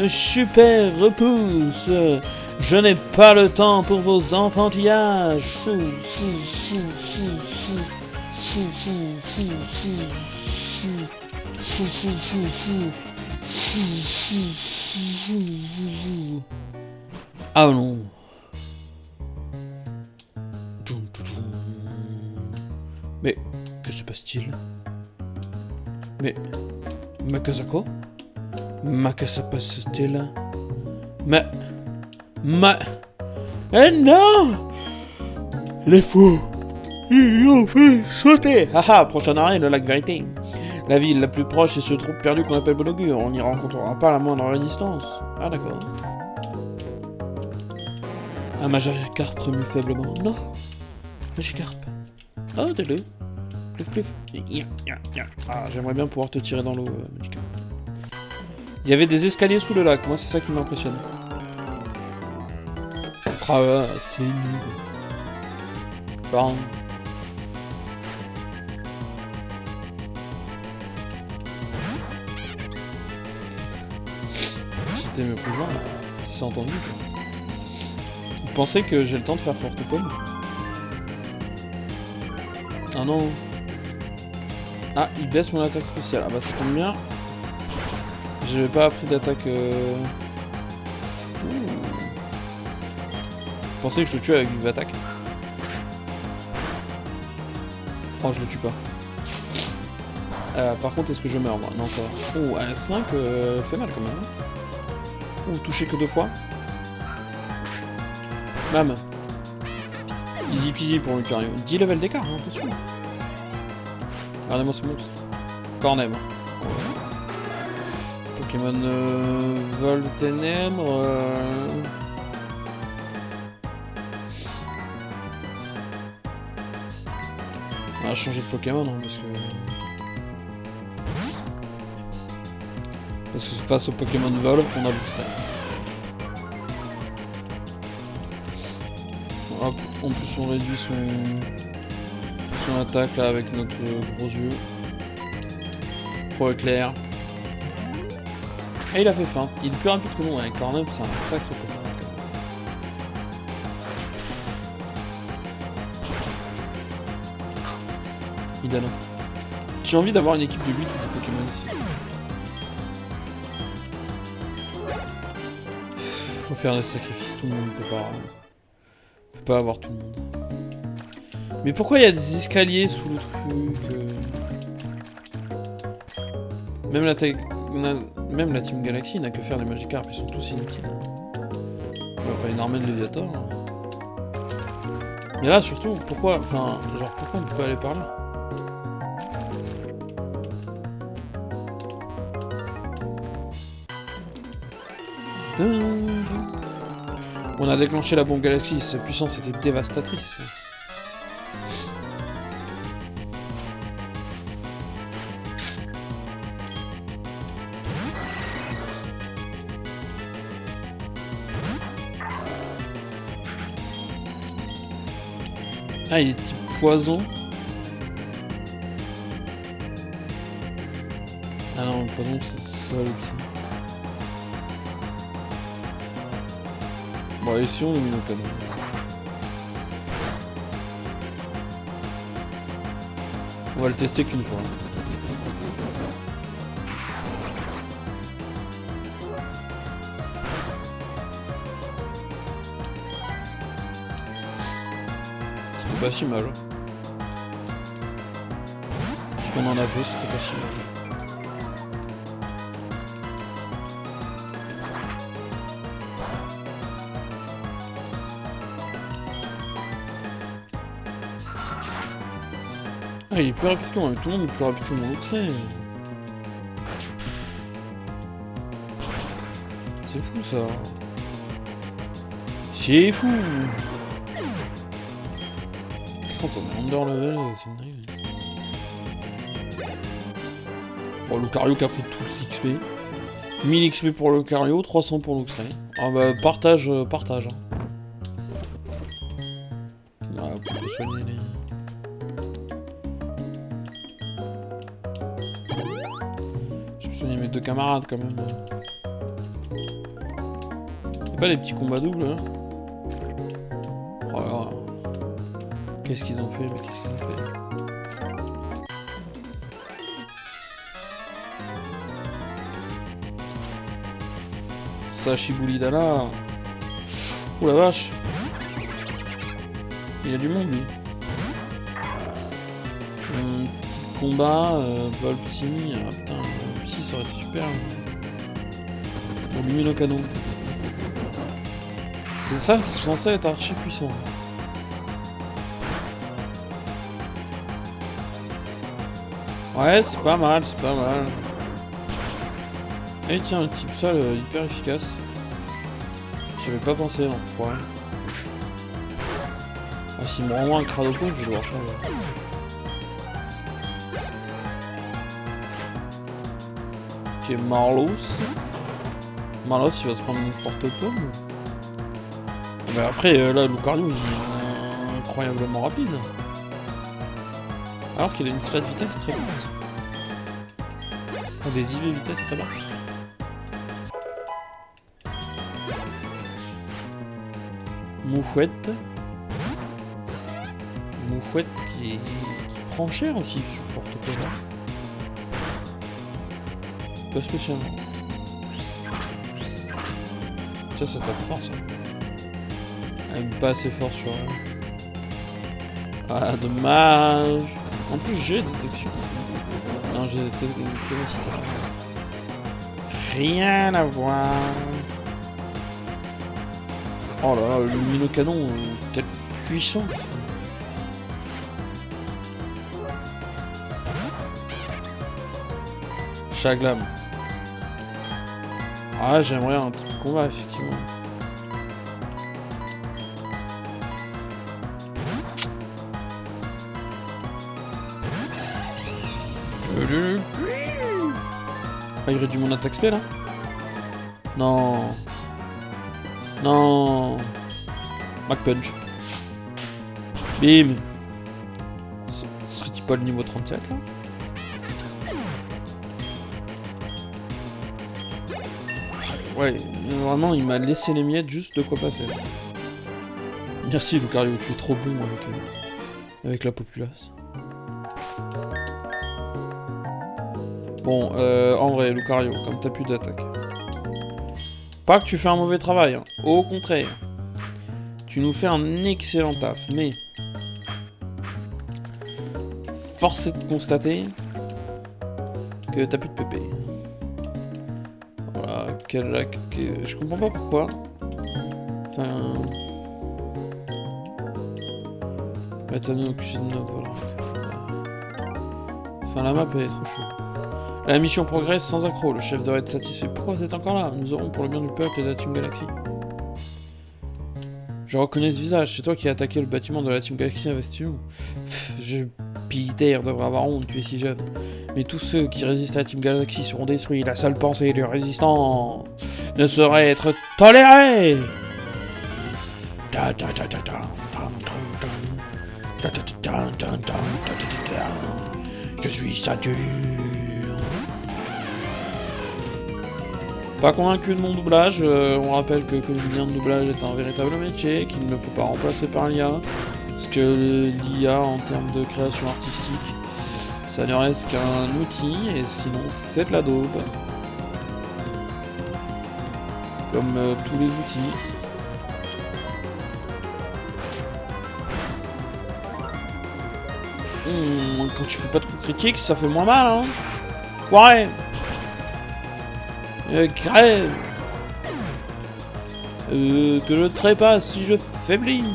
Super repousse! Je n'ai pas le temps pour vos enfantillages! Ah non! Mais que se passe-t-il? Mais Makasako? Que se passe-t-il? Eh non! Les fous! Ils ont fait sauter! Haha, prochain arrêt, le lac Vérité. La ville la plus proche est ce trou perdu qu'on appelle Bonaugure. On n'y rencontrera pas la moindre résistance. Ah d'accord. Un Magikarp remue faiblement. Non! Magikarp. Oh, t'es-le. Plouf. Ah, j'aimerais bien pouvoir te tirer dans l'eau, Magikarp. Il y avait des escaliers sous le lac, moi c'est ça qui m'impressionne. Ah ouais, c'est nul. Pardon. J'étais méprisant, si c'est entendu. Quoi. Vous pensez que j'ai le temps de faire forte pomme? Ah non. Ah, il baisse mon attaque spéciale. Ah bah ça tombe bien. J'avais pas appris d'attaque... Vous pensez que je le tue avec vive attaque? Oh, je le tue pas. Par contre, est-ce que je meurs moi? Non, ça va. Oh, un 5 fait mal quand même. Oh, touché que 2 fois. Bam. Easy peasy pour le Lucario. 10 levels d'écart, hein, attention. Regardez-moi ce monstre. Cornem. Pokémon vol ténèbres. On va changer de Pokémon hein, parce que face au Pokémon vol, on a Luxray. Hop, en plus on réduit son attaque là avec notre gros yeux. Pro éclair. Et il a fait fin. Il est plus rapide que nous, hein. Cornem c'est un sacré Pokémon. Idano. J'ai envie d'avoir une équipe de 8 de Pokémon ici. Faut faire des sacrifices, tout le monde peut pas avoir tout le monde. Mais pourquoi il y a des escaliers sous le truc Même la Team Galaxy n'a que faire des Magikarp, ils sont tous inutiles. Enfin, une armée de Léviator. Mais là, surtout, pourquoi on peut pas aller par là? On a déclenché la bombe Galaxy, sa puissance était dévastatrice. Ah, il est type poison. Ah non, le poison c'est ça le psy. Bon, allez, si on est mis au canon. On va le tester qu'une fois. C'était pas si mal. Ce qu'on en a fait, c'était pas si mal. Ah, il est plus rapide que moi, tout le monde est plus rapide que moi. C'est fou ça. C'est fou. Quand on est under level, c'est une dingue. Bon, Lucario qui a pris tout l'XP. 1000 XP pour Lucario, 300 pour Luxray. Ah bah partage. Hein. Ah, pour soigner les... Mes deux camarades quand même. Y'a pas les petits combats doubles là? Oh là là. Qu'est-ce qu'ils ont fait? Mais qu'est-ce qu'ils ont fait? Ça Shiboulidala. Oh la vache. Il y a du monde lui. Petit combat, vol psy. Ah putain. Si, ça aurait été super. Bon, lumino canon. C'est ça, c'est censé être archi puissant. Ouais, c'est pas mal, c'est pas mal. Et tiens, le type sol hyper efficace. J'avais pas pensé, non, ouais. Ah, s'il me renvoie un Cradocon, je vais devoir changer. Ok, Marlos. Marlos, il va se prendre une forte pomme. Bah après, là, Lucario, il est incroyablement rapide. Alors qu'il a une strat de vitesse très basse. Des IV vitesse très basses. Moufouette. Moufouette qui prend cher aussi sur porte-clés. Pas spécialement. Ça tape fort ça. Elle est pas assez fort sur elle. Ah dommage. En plus j'ai détection. Non j'ai télécité. Rien à voir. Oh là là, le lumino-canon est peut-être puissant. Chaglam. Ah j'aimerais un truc de combat effectivement. Ah il réduit mon attaque spell là. Non. Non. Mac Punch. Bim. Serait-il pas le niveau 37 là? Ouais, vraiment il m'a laissé les miettes juste de quoi passer. Merci Lucario, tu es trop bon avec la populace. Bon, en vrai, Lucario, comme t'as plus d'attaque. Pas que tu fais un mauvais travail, hein. Au contraire. Tu nous fais un excellent taf, mais... Force est de constater... que t'as plus de PP. Voilà, je comprends pas pourquoi. Enfin... Méthano, cuisine note, voilà. Enfin, la map, elle est trop chaude. La mission progresse sans accroc, le chef devrait être satisfait. Pourquoi vous êtes encore là? Nous aurons pour le bien du peuple et de la Team Galaxy. Je reconnais ce visage, c'est toi qui as attaqué le bâtiment de la Team Galaxy à Vestion. Peter devrait avoir honte, tu es si jeune. Mais tous ceux qui résistent à la Team Galaxy seront détruits, la seule pensée du résistant ne saurait être tolérée. Je suis Saturne. Pas convaincu de mon doublage, on rappelle que comédien de doublage est un véritable métier, qu'il ne faut pas remplacer par l'IA, parce que l'IA en termes de création artistique, ça ne reste qu'un outil, et sinon c'est de la daube. Comme tous les outils. Quand tu fais pas de coups critiques, ça fait moins mal, hein. Foiré. Crève. Que je trépasse si je faiblis.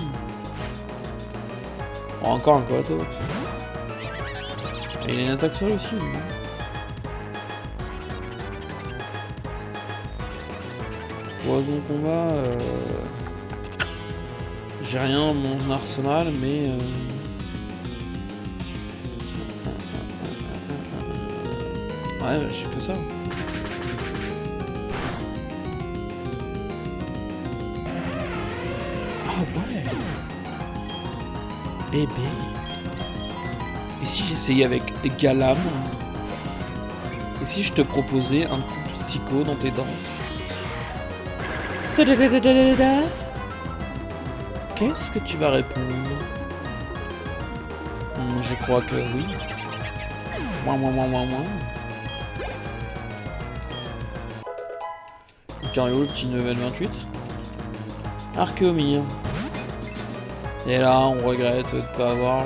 Oh, encore un Coatox. Et il a une attaque seule aussi, lui. Poison combat. J'ai rien dans mon arsenal, mais. Ouais, j'ai que ça. Ah ouais. Eh ben. Et si j'essayais avec Galam? Et si je te proposais un coup psycho dans tes dents? Qu'est-ce que tu vas répondre? Je crois que oui. Moins. Lucario, le petit level 28. Archéomir. Et là, on regrette de pas avoir...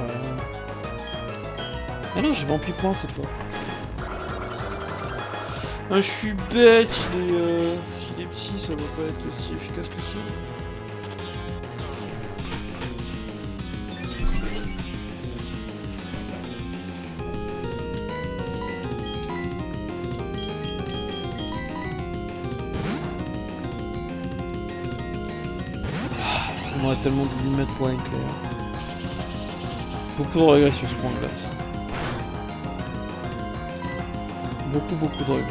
Ah non, j'ai vampire point cette fois. Ah, je suis bête, il est petit, ça va pas être aussi efficace que ça. On aurait tellement dû mettre point éclair. Beaucoup de regrets sur ce point de glace. Beaucoup de regrets.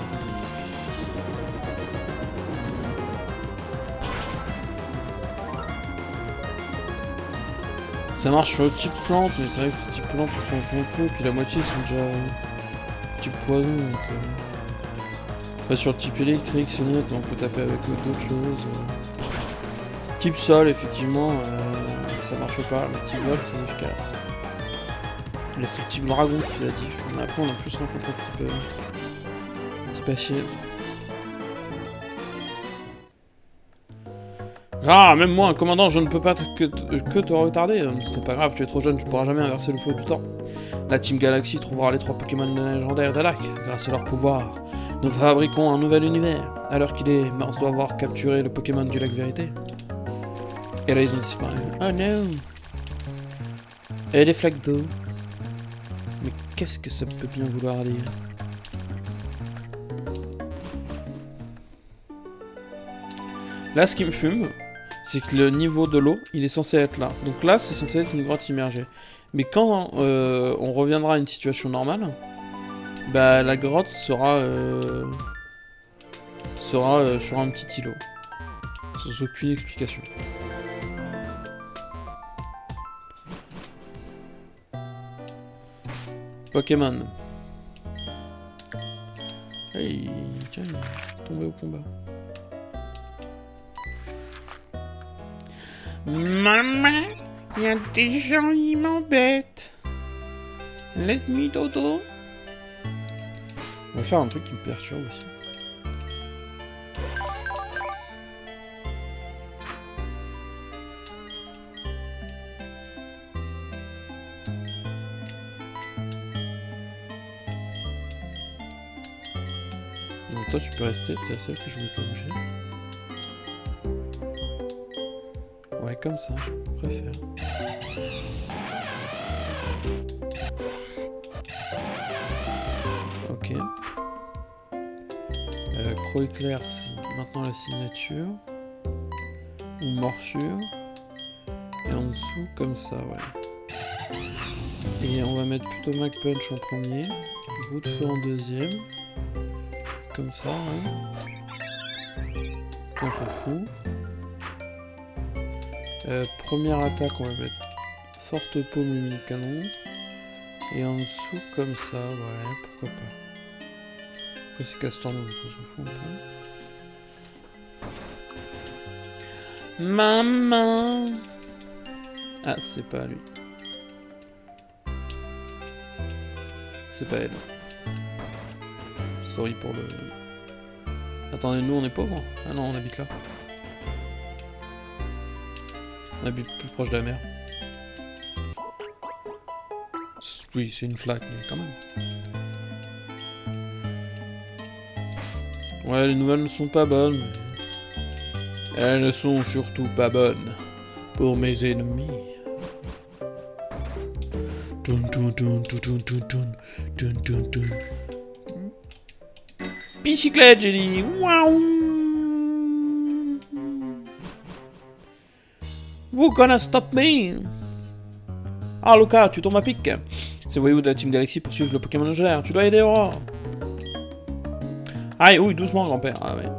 Ça marche sur le type plante, mais c'est vrai que le type plante on s'en fout un peu, puis la moitié sont déjà type poison, donc... Enfin, sur le type électrique c'est net, on peut taper avec d'autres choses. Type sol, effectivement, ça marche pas, mais type vol c'est efficace. Là c'est le type dragon qui fait la diff, mais après on a plus rencontré type Achille. Ah, même moi, un commandant, je ne peux pas que te retarder. Ce n'est pas grave, tu es trop jeune, tu pourras jamais inverser le flot du temps. La Team Galaxy trouvera les 3 Pokémon légendaires d'Alak. Grâce à leur pouvoir, nous fabriquons un nouvel univers. À l'heure qu'il est, Mars doit avoir capturé le Pokémon du lac Vérité. Et là, ils ont disparu. Oh non. Et les flaques d'eau. Mais qu'est-ce que ça peut bien vouloir dire? Là, ce qui me fume, c'est que le niveau de l'eau, il est censé être là. Donc là, c'est censé être une grotte immergée. Mais quand on reviendra à une situation normale, bah la grotte sera sur un petit îlot. Sans aucune explication. Pokémon. Hey, tiens, il est tombé au combat. Maman, il y a des gens qui m'embêtent. Let me dodo. On va faire un truc qui me perturbe aussi. Donc toi tu peux rester, c'est la seule que je voulais pas bouger. Ouais, comme ça, je préfère. Ok. Croc éclair, c'est maintenant la signature. Une morsure. Et en dessous, comme ça, ouais. Et on va mettre plutôt Mag Punch en premier. Bout de feu en deuxième. Comme ça, hein. On s'en fout. Première attaque, on va mettre forte paume mini canon. Et en dessous, comme ça, ouais, pourquoi pas. Après, c'est Castor, donc on s'en fout un peu. Maman! Ah, c'est pas lui. C'est pas elle. Sorry pour le... Attendez, nous on est pauvres? Ah non, on habite là. On habite plus proche de la mer. Oui, c'est une flaque, mais quand même. Ouais, les nouvelles ne sont pas bonnes. Mais... elles ne sont surtout pas bonnes pour mes ennemis. Bicyclette, j'ai dit. Waouh! Who gonna stop me? Ah, Lucas, tu tombes à pic. Ces voyous de la Team Galaxy poursuivent le Pokémon légendaire. Tu dois aider Aurore. Aïe, oui, doucement, grand-père. Ah ouais.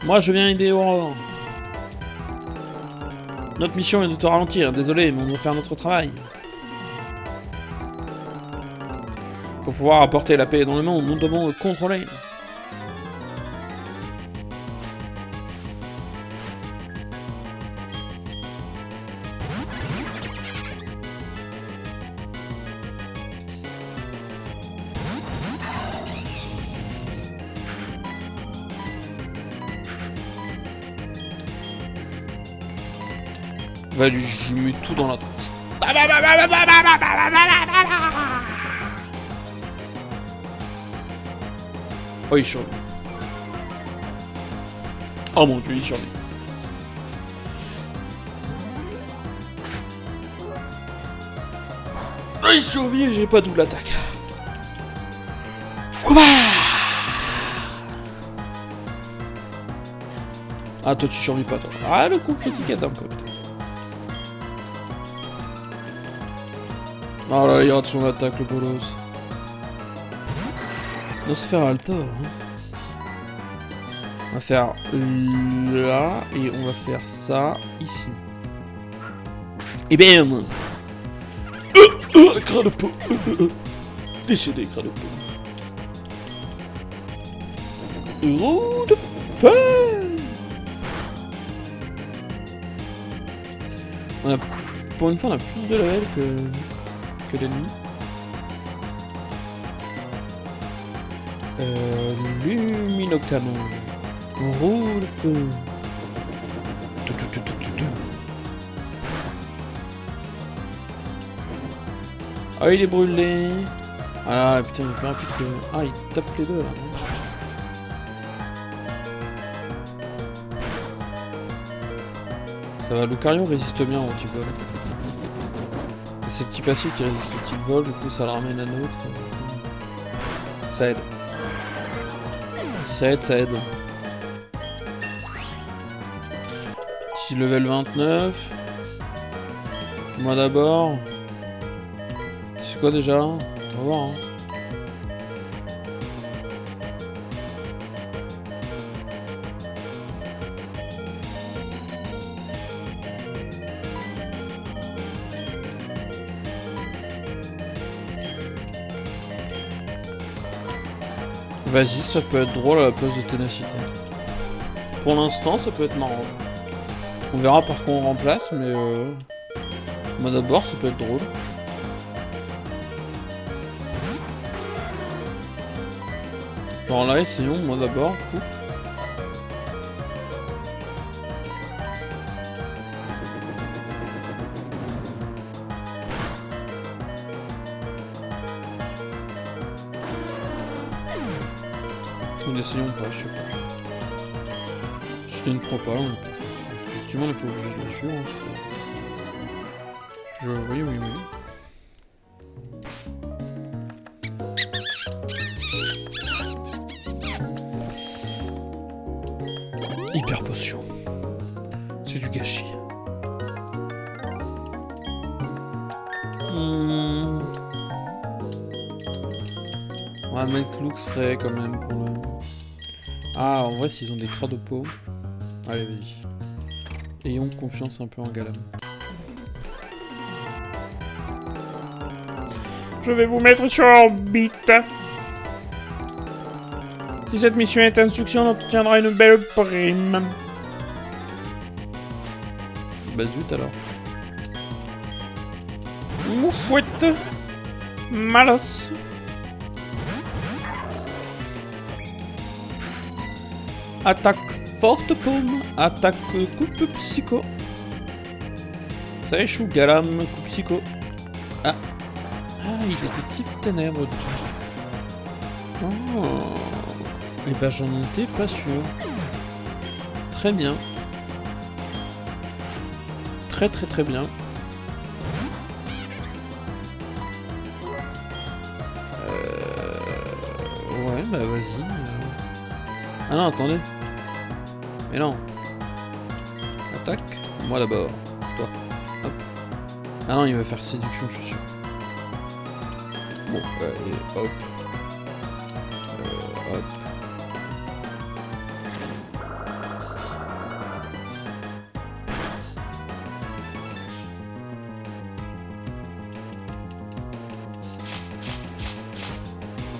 Moi, je viens aider Aurore. Notre mission est de te ralentir. Désolé, mais on doit faire notre travail. Pour pouvoir apporter la paix dans le monde, nous devons le contrôler. Va lui, je mets tout dans la tronche. Oh, il survit. Oh mon dieu, il survit. Oh, il survit et j'ai pas double attaque. Ah, toi tu survis pas, toi. Ah, le coup critique est un peu, peut-être. Oh là, il rate son attaque, le bolos. On va se faire Altor. Hein. On va faire là, et on va faire ça, ici. Et bam. Écran de peau. Décédé, écran de peau. Roue de feu. Pour une fois, on a plus de level que d'ennemis. Luminocanon. Roue de feu. Ah, il est brûlé. Ah putain, il est plus rapide que... Ah, il tape les deux là. Ça va, Lucario résiste bien au petit vol. Et c'est le petit passif qui résiste au petit vol, du coup ça le ramène à l'autre. Ça aide. Ça aide, ça aide. Petit level 29. Moi d'abord. C'est quoi déjà? On va voir. Hein. Vas-y, ça peut être drôle à la place de ténacité. Pour l'instant, ça peut être marrant. On verra par quoi on remplace, mais moi d'abord, ça peut être drôle. Genre là, essayons, moi d'abord, pouf. Ou essayons pas, je sais pas. C'était une propale, effectivement on n'est pas obligé de la suivre, hein, c'est pas... Oui, oui, oui. Hyper potion. C'est du gâchis. Ouais, mais le look serait quand même pour le... Ah, en vrai, s'ils ont des crades de peau... Allez, vas-y. Ayons confiance un peu en Galam. Je vais vous mettre sur orbite. Si cette mission est un succès, on obtiendra une belle prime. Bah zut alors. Moufouette. Malos. Attaque forte paume, attaque coupe psycho. Ça échoue, Galam, coupe psycho. Ah. Ah, il était type ténèbres. Oh. Et bah j'en étais pas sûr. Très bien. Très très très bien. Ouais, bah vas-y. Ah non, attendez. Mais non. Attaque. Moi d'abord. Toi. Hop. Ah non, il va faire séduction, je suis sûr. Bon, et hop. Hop.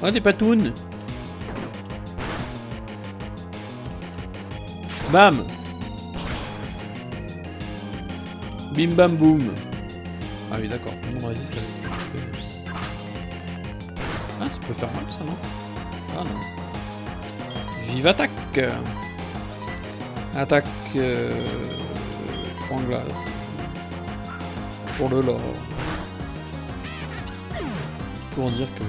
Oh, des patounes. Bam. Bim bam boum. Ah oui d'accord, tout le monde résiste avec. Ah ça peut faire mal ça non? Ah non. Vive attaque. Attaque point glace. Pour le lore. Pour dire que...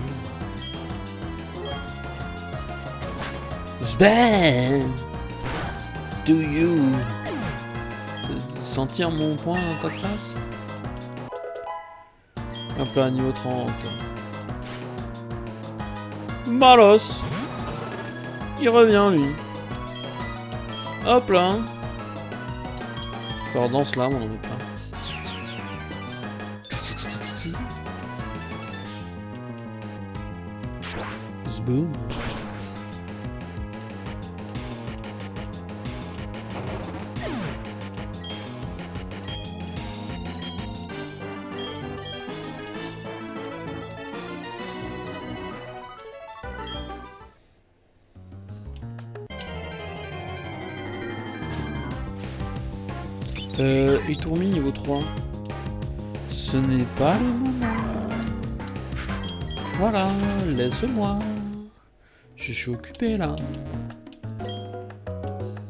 Sbam. Do you sentir mon poing dans ta face? Hop là, niveau 30. Malos. Il revient lui. Hop là. Alors danse là, on en est plein. Zboom. Itourmi niveau 3. Ce n'est pas le moment. Voilà, laisse-moi. Je suis occupé là.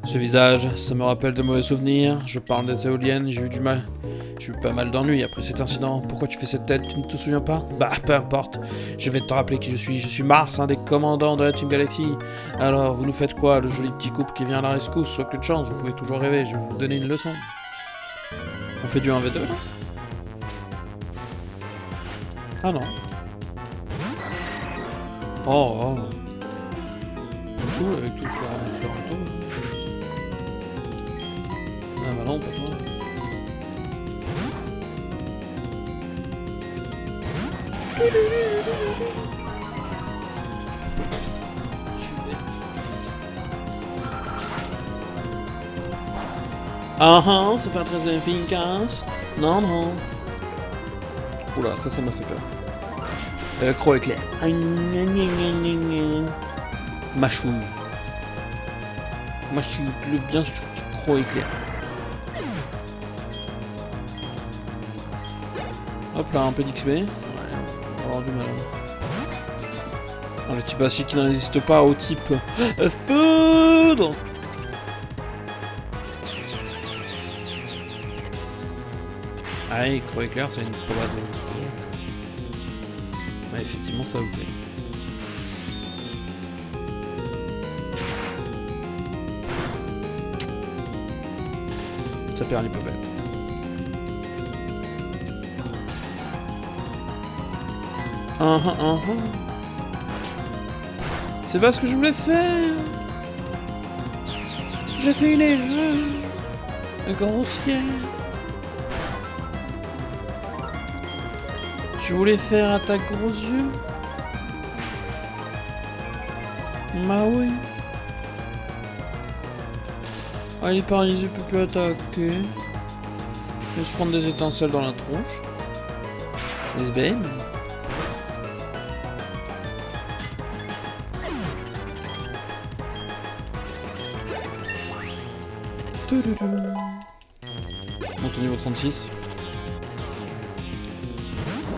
Ce visage, ça me rappelle de mauvais souvenirs. Je parle des éoliennes, j'ai eu du mal. J'ai eu pas mal d'ennuis après cet incident. Pourquoi tu fais cette tête? Tu ne te souviens pas? Bah, peu importe. Je vais te rappeler qui je suis. Je suis Mars, un des commandants de la Team Galaxy. Alors, vous nous faites quoi? Le joli petit couple qui vient à la rescousse? Sauf que de chance, vous pouvez toujours rêver. Je vais vous donner une leçon. On fait du 1v2 là? Ah non. Oh. En dessous, avec tout ce râteau. Ah bah non, pas toi. C'est pas très efficace. Non. Oula, ça m'a fait peur. Croc éclair. Machou. Le bien sûr, croc éclair. Hop là, un peu d'XP. Ouais, on va avoir du mal. Le type acide qui n'existe pas au type foudre. Ah, croc éclair, c'est une proba de... Ouais, effectivement, ça vous plaît. Ça perd les popettes. C'est pas ce que je voulais faire. J'ai fait une erreur grossière. Je voulais faire attaque gros yeux. Bah oui. Ah, il est paralysé, peut plus attaquer. Je vais se prendre des étincelles dans la tronche. SBM. Monte au niveau 36.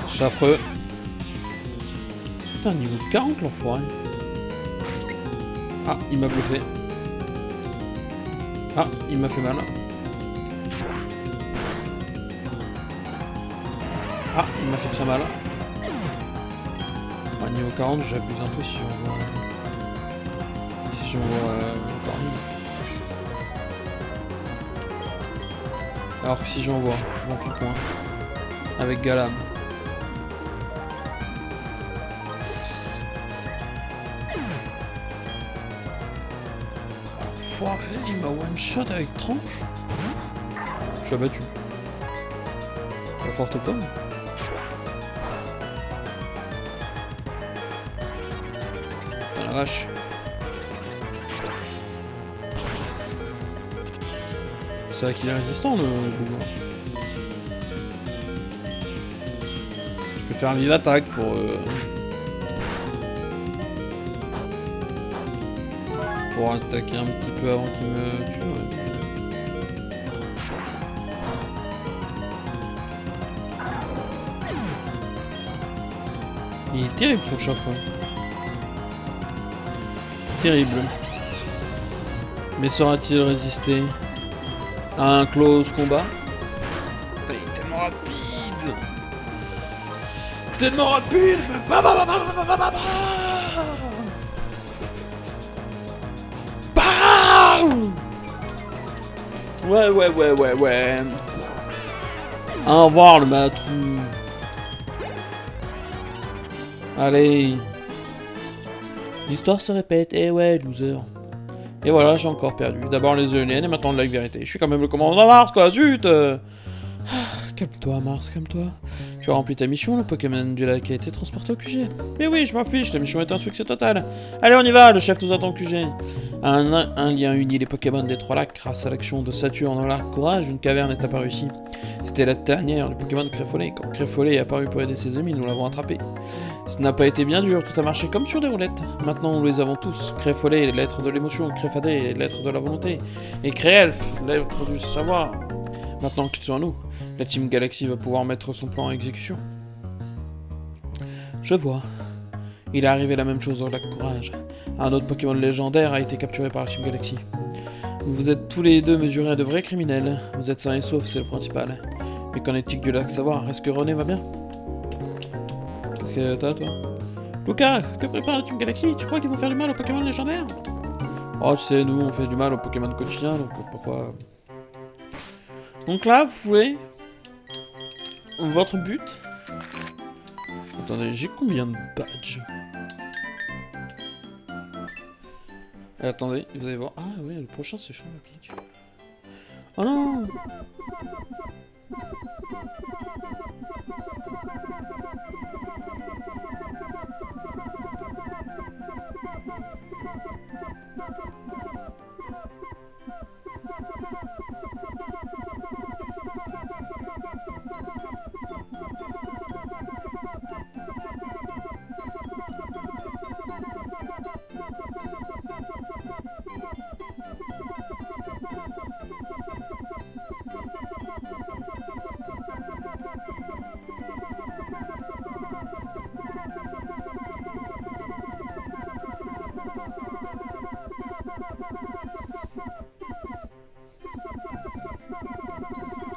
Chaffreux. Putain, niveau 40 l'enfoiré. Ah, il m'a bluffé. Ah, il m'a fait mal. Ah, il m'a fait très mal. Ah, niveau 40, j'abuse un peu si j'envoie... Si j'envoie... Alors que si j'envoie, je vends plus de points. Avec Galam. Enfoiré, il m'a one shot avec tranche. Je suis abattu. La forte pomme. Putain la vache. C'est vrai qu'il est résistant le bougre. Je peux faire un vive attaque pour attaquer un petit peu avant qu'il me tue. Ouais. Il est terrible son chapeau. Terrible. Mais saura-t-il résister à un close combat? Il est tellement rapide. Tellement rapide. Ouais. Au revoir le matou. Allez. L'histoire se répète. Eh ouais, loser. Et voilà, j'ai encore perdu. D'abord les éoliennes et maintenant de la vérité. Je suis quand même le commandant Mars, quoi, zut. Calme-toi, Mars, calme-toi. Tu as rempli ta mission, le Pokémon du lac a été transporté au QG. Mais oui, je m'en fiche, la mission est un succès total. Allez, on y va, le chef nous attend au QG. Un lien unit les Pokémon des Trois Lacs grâce à l'action de Saturne dans l'arc Courage, une caverne est apparue ici. C'était la dernière du Pokémon Créfollet. Quand Créfollet est apparu pour aider ses amis, nous l'avons attrapé. Ce n'a pas été bien dur, tout a marché comme sur des roulettes. Maintenant, nous les avons tous. Créfollet, l'être de l'émotion, Créfadé, l'être de la volonté, et Créelf, l'être du savoir. Maintenant qu'ils sont à nous, la Team Galaxy va pouvoir mettre son plan en exécution. Je vois. Il est arrivé la même chose au lac Courage. Un autre Pokémon légendaire a été capturé par la Team Galaxy. Vous êtes tous les deux mesurés à de vrais criminels. Vous êtes sains et saufs, c'est le principal. Mais qu'en est-il du lac Savoir? Est-ce que René va bien? Qu'est-ce que t'as, toi? Lucas, que prépare la Team Galaxy? Tu crois qu'ils vont faire du mal aux Pokémon légendaires? Oh, tu sais, nous, on fait du mal aux Pokémon quotidiens, donc pourquoi... Donc là, vous voulez... Votre but? Attendez, j'ai combien de badges? Attendez, vous allez voir... Ah oui, le prochain, c'est Champ Applique. Oh non!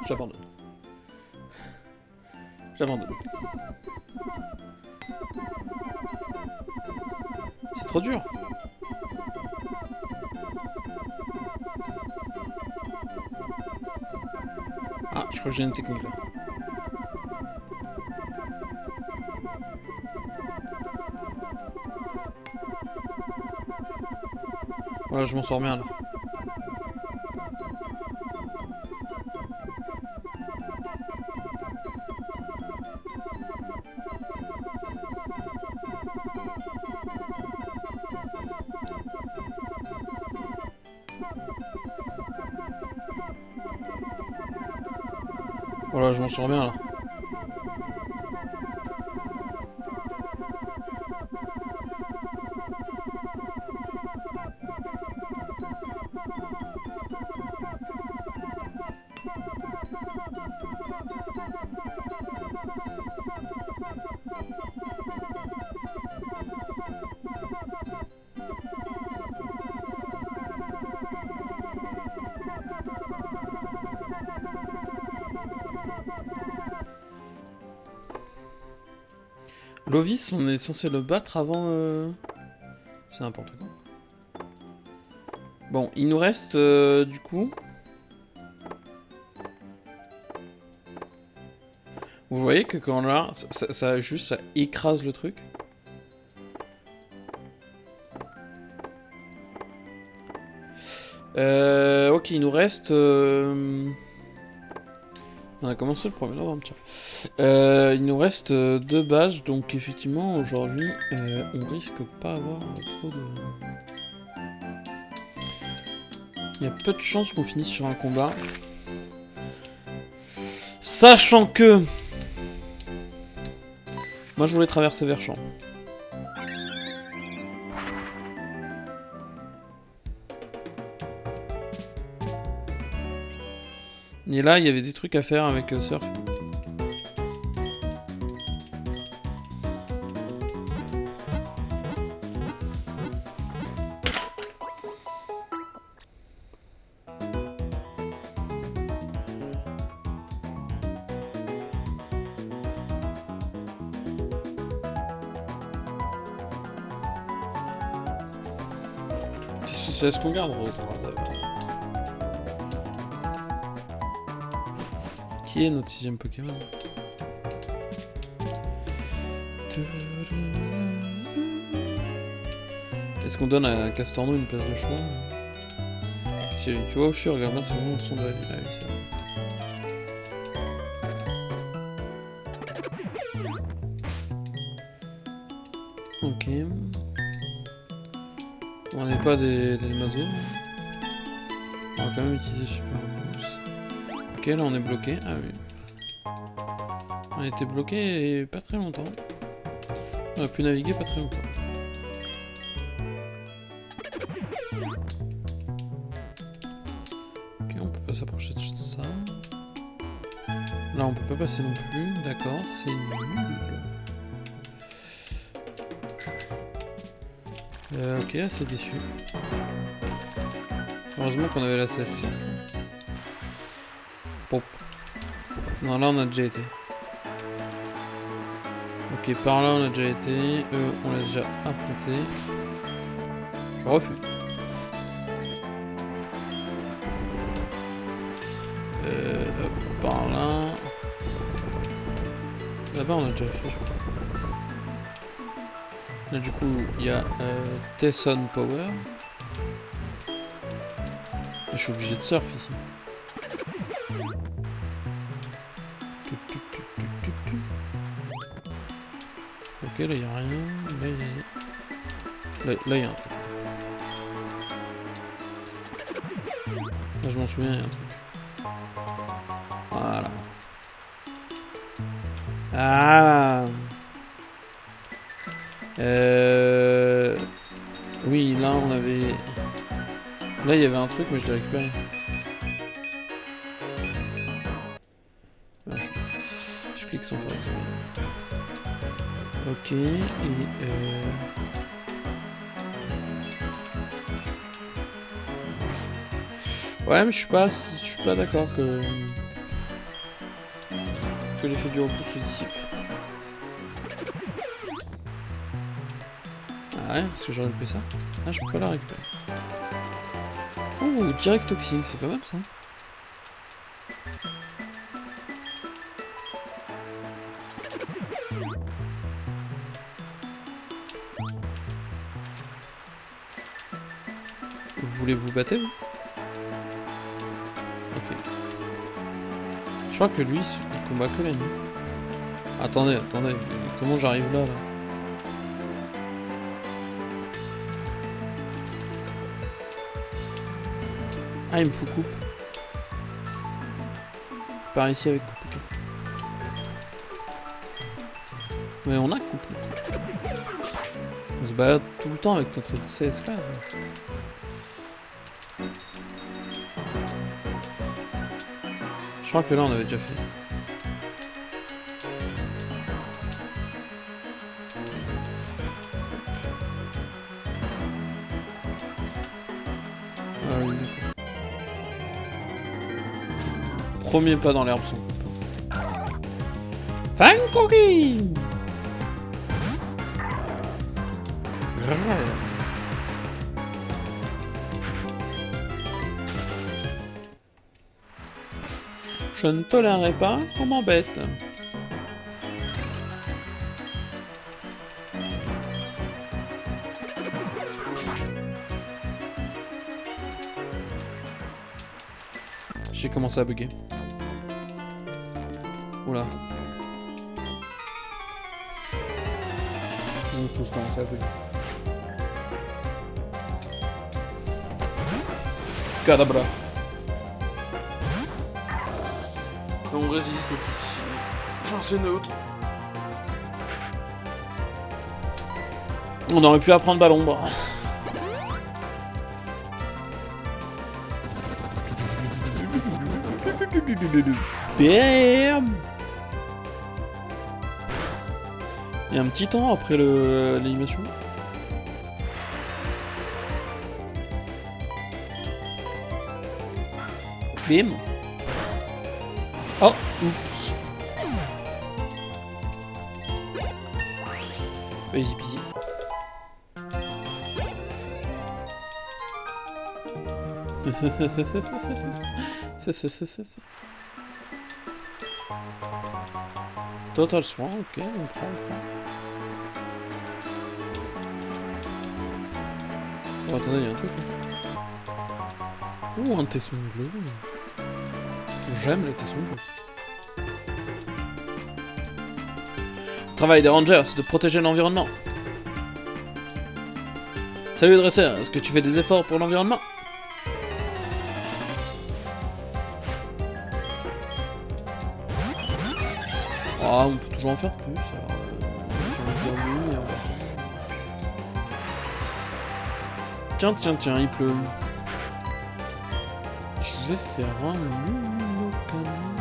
J'abandonne. J'abandonne. C'est trop dur. Ah, je crois que j'ai une technique là. Voilà, je m'en sors bien là. Voilà, je m'en sors bien là. Lovis, on est censé le battre avant... C'est n'importe quoi. Bon, il nous reste du coup... Vous voyez que quand là, ça juste, ça écrase le truc. Ok, il nous reste... On a commencé le 1er novembre, tiens. Il nous reste 2 badges, donc effectivement, aujourd'hui, on risque de pas avoir trop de... Il y a peu de chances qu'on finisse sur un combat. Sachant que... Moi, je voulais traverser vers Champ. Et là, il y avait des trucs à faire avec Surf. C'est ce qu'on garde, Rose. Qui est notre 6ème Pokémon? Est-ce qu'on donne à Castorno une place de choix? Tu vois où je suis, regarde là, c'est vraiment le son de la vie. Ah oui, c'est vrai. Ok. On n'est pas des mazos. On va quand même utiliser Super Boost. Ok, là on est bloqué. Ah oui. On a été bloqué pas très longtemps. On a pu naviguer pas très longtemps. Ok, on peut pas s'approcher de ça. Là, on peut pas passer non plus. D'accord, c'est nul. Ok, assez déçu. Heureusement qu'on avait la cesse. Pop. Non, là, on a déjà été. Ok, par là, on a déjà été. Eux, on l'a déjà affronté. Je refuse. Hop, par là. Là-bas, on a déjà fait, je crois. Là, du coup, il y a Tesson Power. Je suis obligé de surf ici. Ok, là, il n'y a rien. Là, il y a... Là, il y a un truc. Là, je m'en souviens, il y a un truc. Voilà. Ah. Oui, là on avait... Là il y avait un truc mais je l'ai récupéré. Ah, je clique sans faire exprès. Ok, et ouais mais je suis pas d'accord que l'effet du repos se dissipe. Ah ouais, parce que j'aurais loupé ça. Ah, je peux pas la récupérer. Oh, direct toxique, c'est pas mal ça. Vous voulez vous battre, vous? Ok. Je crois que lui, il combat que l'ennemi. Attendez, comment j'arrive là? Ah, il me faut coupe. Par ici avec coupe, ok. Mais on a coupe. On se balade tout le temps avec notre esclave. Je crois que là on avait déjà fait. Ah oui, d'accord. Premier pas dans l'herbe sans coupe. Fan cookie. Je ne tolérerai pas qu'on m'embête. J'ai commencé à bugger. Oula. On a tous commencé à bugger. Cadabra. On résiste tout de suite. Enfin, c'est neutre. On aurait pu apprendre à l'ombre. Bam. Il y a un petit temps après l'animation. Bim. Oh, oups. Easy peasy. Total soin, ok, on prend. Oh, attendez, il y a un truc. Oh, un tesson bleu. J'aime les tessons bleus. Le travail des rangers, c'est de protéger l'environnement. Salut dresseur, est-ce que tu fais des efforts pour l'environnement? Ah, on peut toujours en faire plus, alors j'ai envie de dire oui, et on va... Tiens, il pleut. Je vais faire un luminocanon.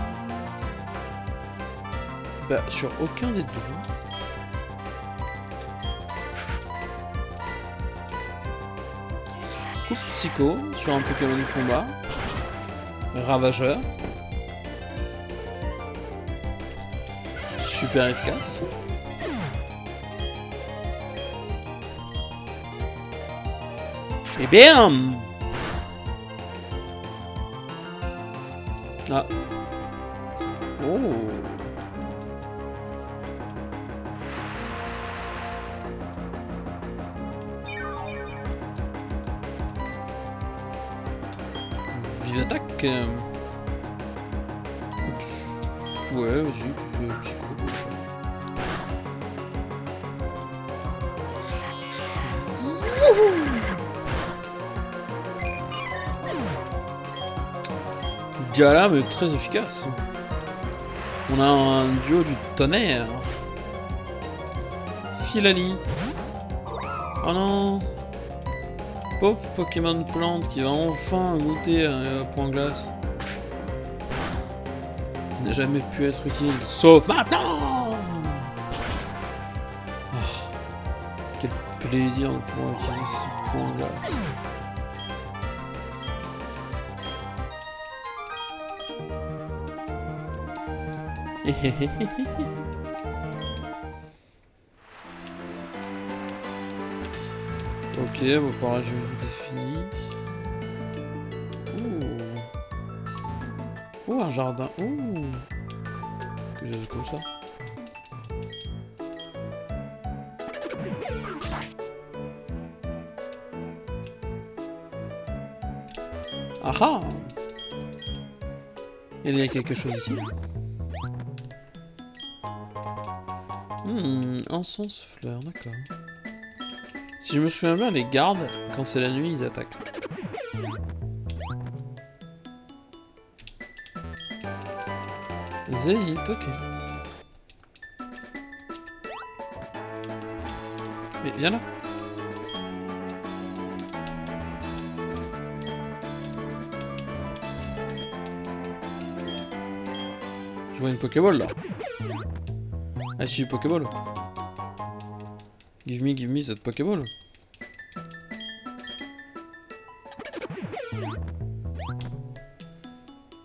Bah, sur aucun des deux. Coupe Psycho sur un Pokémon de combat. Ravageur. Super efficace. Et bam! Ah. Oh. Vive attaque. Ouais, vas-y, petit coup. Dialam est très efficace. On a un duo du tonnerre. Filali. Oh non. Pauvre Pokémon plante qui va enfin goûter un point glace. Il n'a jamais pu être utile, sauf maintenant. Oh, quel plaisir de pouvoir utiliser ce point glace. Ok, bon, par là, j'ai fini. Oh, un jardin. Oh, c'est comme ça. Ah ah! Il y a quelque chose ici. Encens fleur, d'accord. Si je me souviens bien, les gardes, quand c'est la nuit, ils attaquent. Zénith, ok. Mais viens là. Je vois une Pokéball là. Ah, si, Pokéball. Give me cette Pokéball.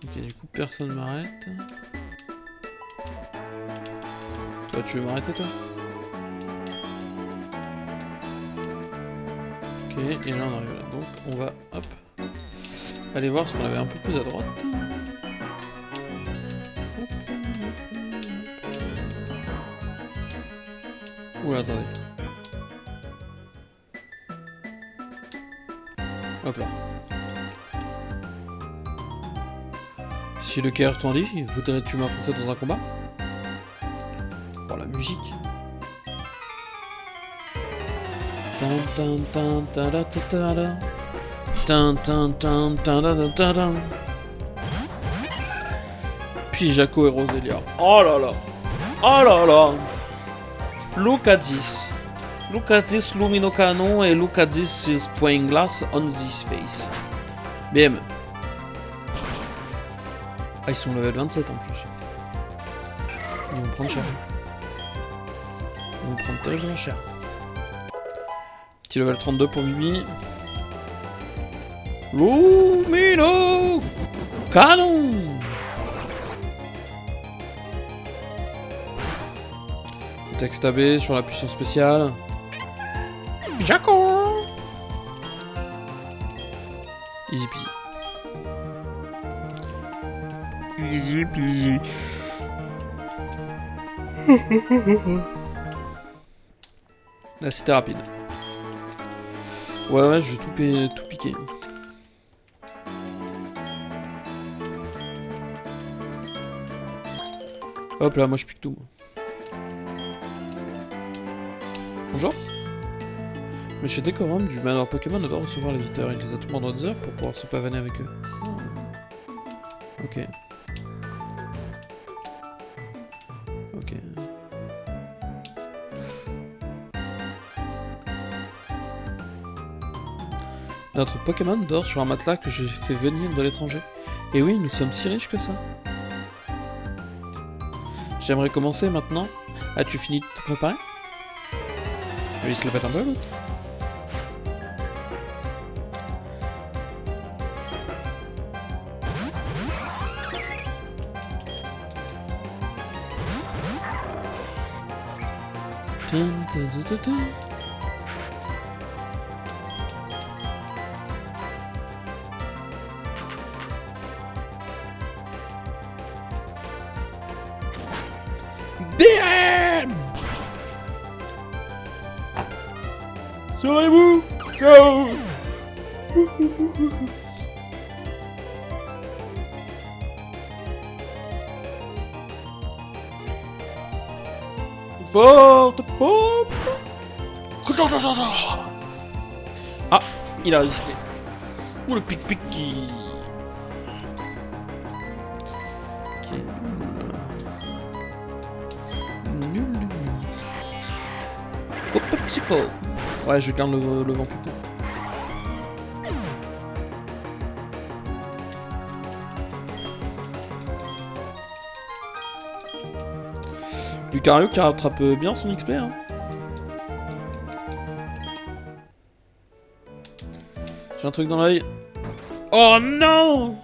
Ok, du coup, personne m'arrête. Toi, tu veux m'arrêter, toi? Ok, et là, on arrive là. Donc, on va, hop, aller voir ce qu'on avait un peu plus à droite. Oula, attendez. Hop là. Si le cœur t'en dit, voudrais-tu m'affronter dans un combat? Pour la musique. Puis Jaco et Roselia. Oh là là. Oh là là. Look at this. Look at this Lumino Canon et look at this is point glass on this face. BM. Ah, ils sont level 27 en plus. Ils vont prendre cher. Ils vont prendre terriblement cher. Petit level 32 pour Bibi. Lumino Canon. Texte AB sur la puissance spéciale. Jaco. Easy peasy. Easy peasy. Là c'était rapide. Ouais, je vais tout piquer. Hop là, moi je pique tout. Bonjour. Monsieur Décorum du manoir Pokémon adore recevoir les visiteurs. Il les a tout pendant 2 heures pour pouvoir se pavaner avec eux. Ok. Ok. Notre Pokémon dort sur un matelas que j'ai fait venir de l'étranger. Et oui, nous sommes si riches que ça. J'aimerais commencer maintenant. As-tu fini de te préparer? Il se la pète un peu l'autre. BAM! Serez-vous? Ciao! Forte pompe! Ah, il a résisté. Ouh, le pic-pic qui... est nul. Nul. Hop, psycho. Ouais, je garde le vent plutôt. Lucario qui rattrape bien son XP, hein. J'ai un truc dans l'œil. Oh non!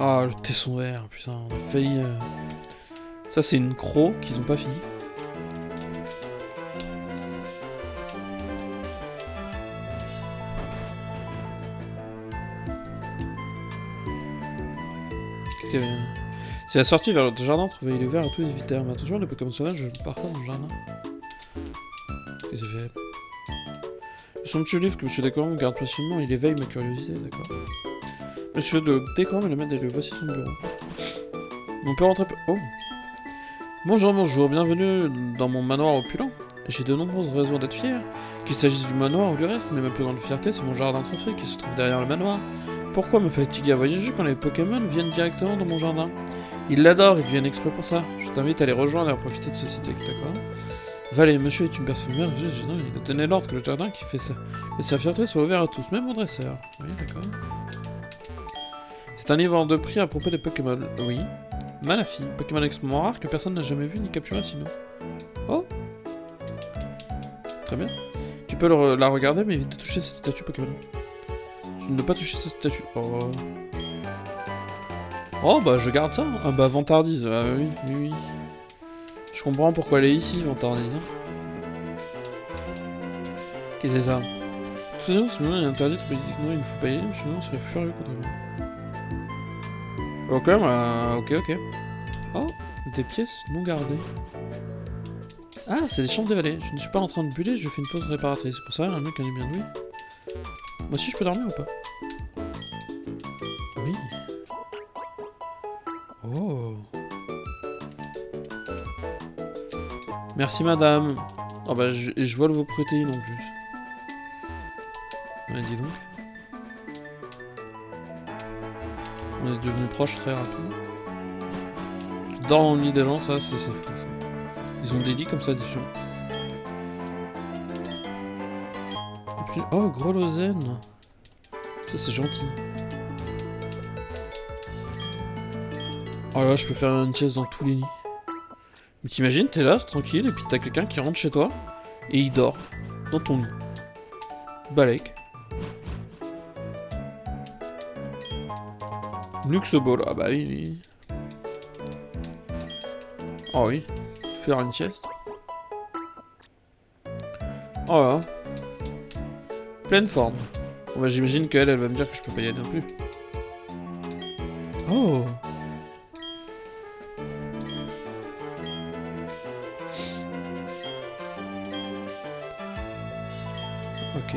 Ah, le tesson vert, putain, on a failli... Ça, c'est une croc qu'ils ont pas fini. Qu'est-ce qu'il y avait? C'est la sortie vers le jardin, trouver il est ouvert à tous les visiteurs. Mais attention, les Pokémon sauvages, je pars pas dans le jardin. Qu'est-ce qu'il fait? Le somptueux livre que M. Décorum garde passionnément, il éveille ma curiosité, d'accord. Monsieur de Décorum est le maître des lieux, voici son bureau. On peut rentrer... Oh! Bonjour, bonjour, bienvenue dans mon manoir opulent. J'ai de nombreuses raisons d'être fier, qu'il s'agisse du manoir ou du reste, mais ma plus grande fierté, c'est mon jardin trophée qui se trouve derrière le manoir. Pourquoi me fatiguer à voyager quand les Pokémon viennent directement dans mon jardin? Ils l'adorent, ils viennent exprès pour ça. Je t'invite à les rejoindre et à profiter de ce site, d'accord? Valet, monsieur est une personne merveilleuse, il a donné l'ordre que le jardin qui fait ça. Et sa fierté soit ouvert à tous, même aux dresseurs. Oui, d'accord. C'est un livre en 2 prix à propos des Pokémon. Oui. Manafi, Pokémon extrêmement rare que personne n'a jamais vu ni capturé sinon. Oh! Très bien. Tu peux la regarder, mais évite de toucher cette statue Pokémon. Tu ne dois pas toucher cette statue. Oh. Oh, bah je garde ça. Ah bah vantardise. Ah oui, oui, oui. Je comprends pourquoi elle est ici, vantardise. Qu'est-ce que c'est ça? Tout ça, sinon il est interdit politiquement, il ne faut pas y aller, sinon on serait furieux contre lui. Ok, bah, ok. Oh, des pièces non gardées. Ah, c'est des chambres des valets. Je ne suis pas en train de buller, je fais une pause réparatrice. C'est pour ça, un mec qui en est bien doué. Moi aussi, je peux dormir ou pas? Oui. Oh. Merci, madame. Oh bah, je vole vos protéines en plus. Ouais, dis donc. On est devenus proches très rapidement. Tu dors dans le lit des gens, ça, c'est fou. Ça. Ils ont des lits comme ça, différents. Et puis, oh, gros Lozène. Ça, c'est gentil. Oh là, je peux faire une sieste dans tous les lits. Mais t'imagines, t'es là, c'est tranquille, et puis t'as quelqu'un qui rentre chez toi, et il dort. Dans ton lit. Balek. Luxe ball, ah bah oui. Oh oui. Faire une sieste. Oh là. Pleine forme. Bon bah j'imagine qu'elle, elle va me dire que je peux pas y aller non plus. Oh. Ok.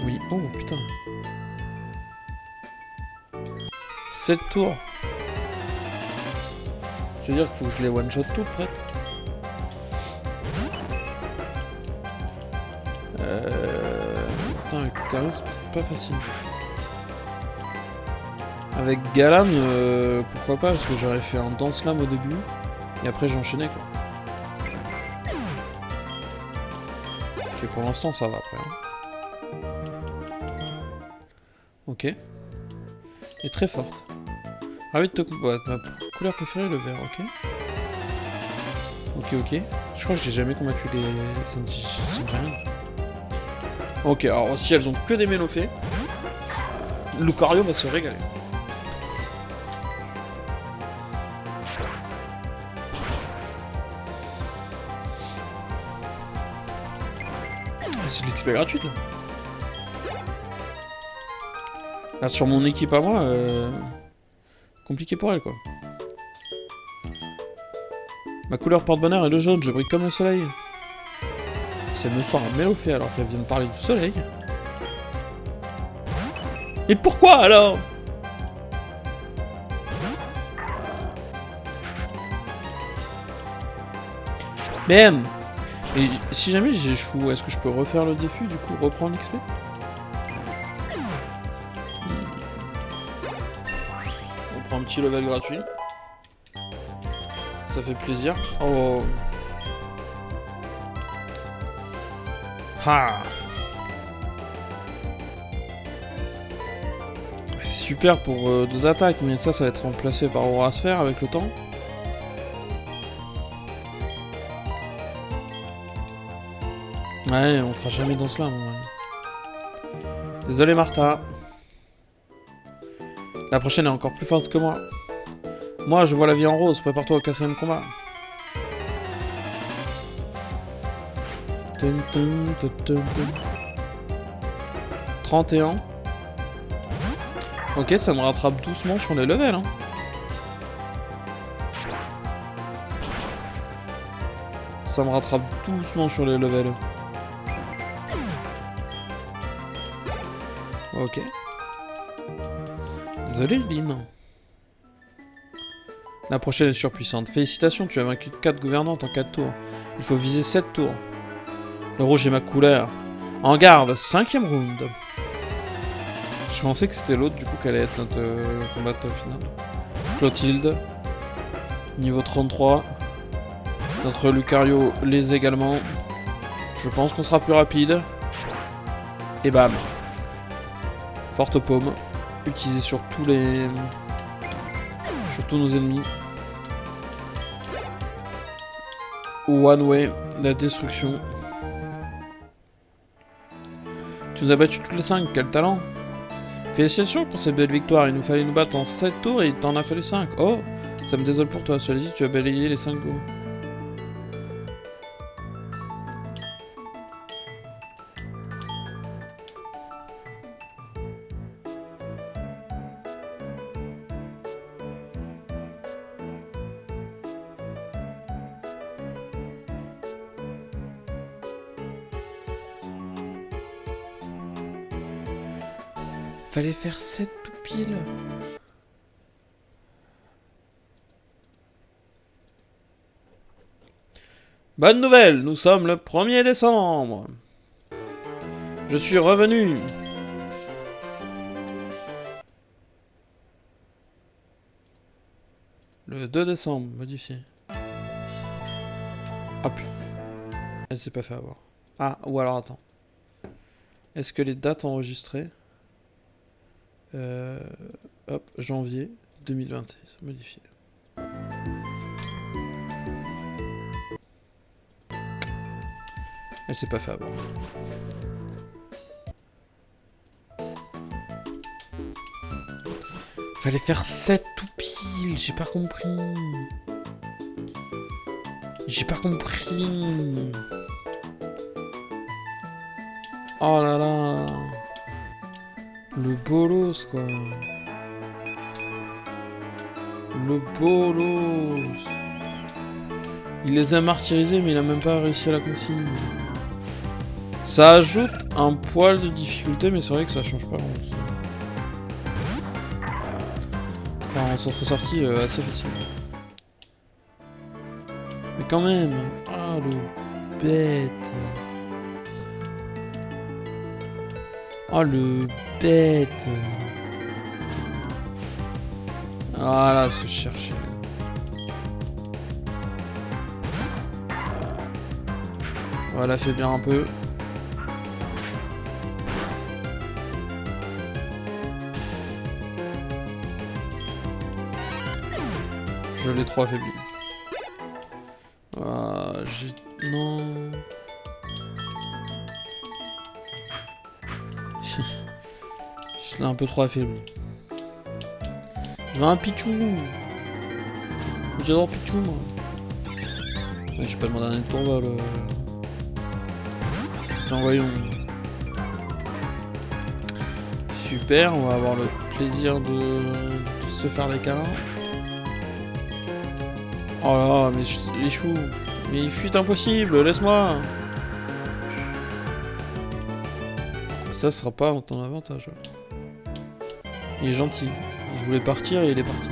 Oui, oh putain. 7 tours. Je veux dire qu'il faut que je les one-shot toutes prêtes. Putain, avec Lucario, c'est pas facile. Avec Galan, pourquoi pas, parce que j'aurais fait un Dance Slam au début, et après j'ai enchaîné quoi. Ok, pour l'instant ça va après. Hein. Ok. Et très forte. Ravi de te combattre. Ma couleur préférée est le vert, ok. Ok. Je crois que j'ai jamais combattu les... Ça me dit rien. Ok, alors si elles ont que des mélophées, Lucario va se régaler. C'est de l'XP gratuite là. Là sur mon équipe à moi, compliqué pour elle quoi. Ma couleur porte-bonheur est le jaune, je brille comme le soleil. Si elle me sort un mélophée alors qu'elle vient de parler du soleil. Et pourquoi alors? Bam. Et si jamais j'échoue, est-ce que je peux refaire le défi, du coup, reprendre l'XP? On prend un petit level gratuit. Ça fait plaisir. Oh. Ha. C'est super pour 2 attaques, mais ça va être remplacé par Aura Sphère avec le temps. Ouais, on fera jamais dans cela, mon gars. Désolé, Martha. La prochaine est encore plus forte que moi. Moi, je vois la vie en rose. Prépare-toi au 4ème combat. 31. Ok, ça me rattrape doucement sur les levels. Hein. Ça me rattrape doucement sur les levels. Ok. Désolé, Lim. La prochaine est surpuissante. Félicitations, tu as vaincu 4 gouvernantes en 4 tours. Il faut viser 7 tours. Le rouge est ma couleur. En garde, 5ème round. Je pensais que c'était l'autre, du coup, qu'elle allait être notre combattant final. Clotilde. Niveau 33. Notre Lucario les également. Je pense qu'on sera plus rapide. Et bam. Forte paume. Utilisée sur tous les... sur tous nos ennemis. One way. La destruction. Tu nous as battu tous les 5. Quel talent. Félicitations pour cette belle victoire. Il nous fallait nous battre en 7 tours et il t'en a fallu 5. Oh, ça me désole pour toi. Cela dit, tu as balayé les 5 go. Fallait faire 7 tout pile. Bonne nouvelle, nous sommes le 1er décembre. Je suis revenu. Le 2 décembre, modifié. Hop. Elle s'est pas fait avoir. Ah, ou alors attends. Est-ce que les dates enregistrées... hop, janvier 2026, modifié. Elle s'est pas fait avoir. Fallait faire 7 tout pile, j'ai pas compris. J'ai pas compris. Oh là là. Le bolos, quoi. Le bolos. Il les a martyrisés, mais il a même pas réussi à la consigne. Ça ajoute un poil de difficulté, mais c'est vrai que ça change pas grand chose. Enfin, on s'en serait sorti assez facilement. Mais quand même. Ah, le bête. Oh, le bête. Voilà ce que je cherchais. On va l'affaiblir un peu. Je l'ai trop affaibli. Ah, non. Je l'ai un peu trop affaibli. Je veux un Pichou. J'adore Pichou, moi. Ouais, j'ai pas demandé un tournoi, là. Enfin, voyons. Super, on va avoir le plaisir de se faire des câlins. Oh là, mais les choux. Mais il fuit impossible, laisse-moi. Ça sera pas en ton avantage. Il est gentil. Je voulais partir et il est parti.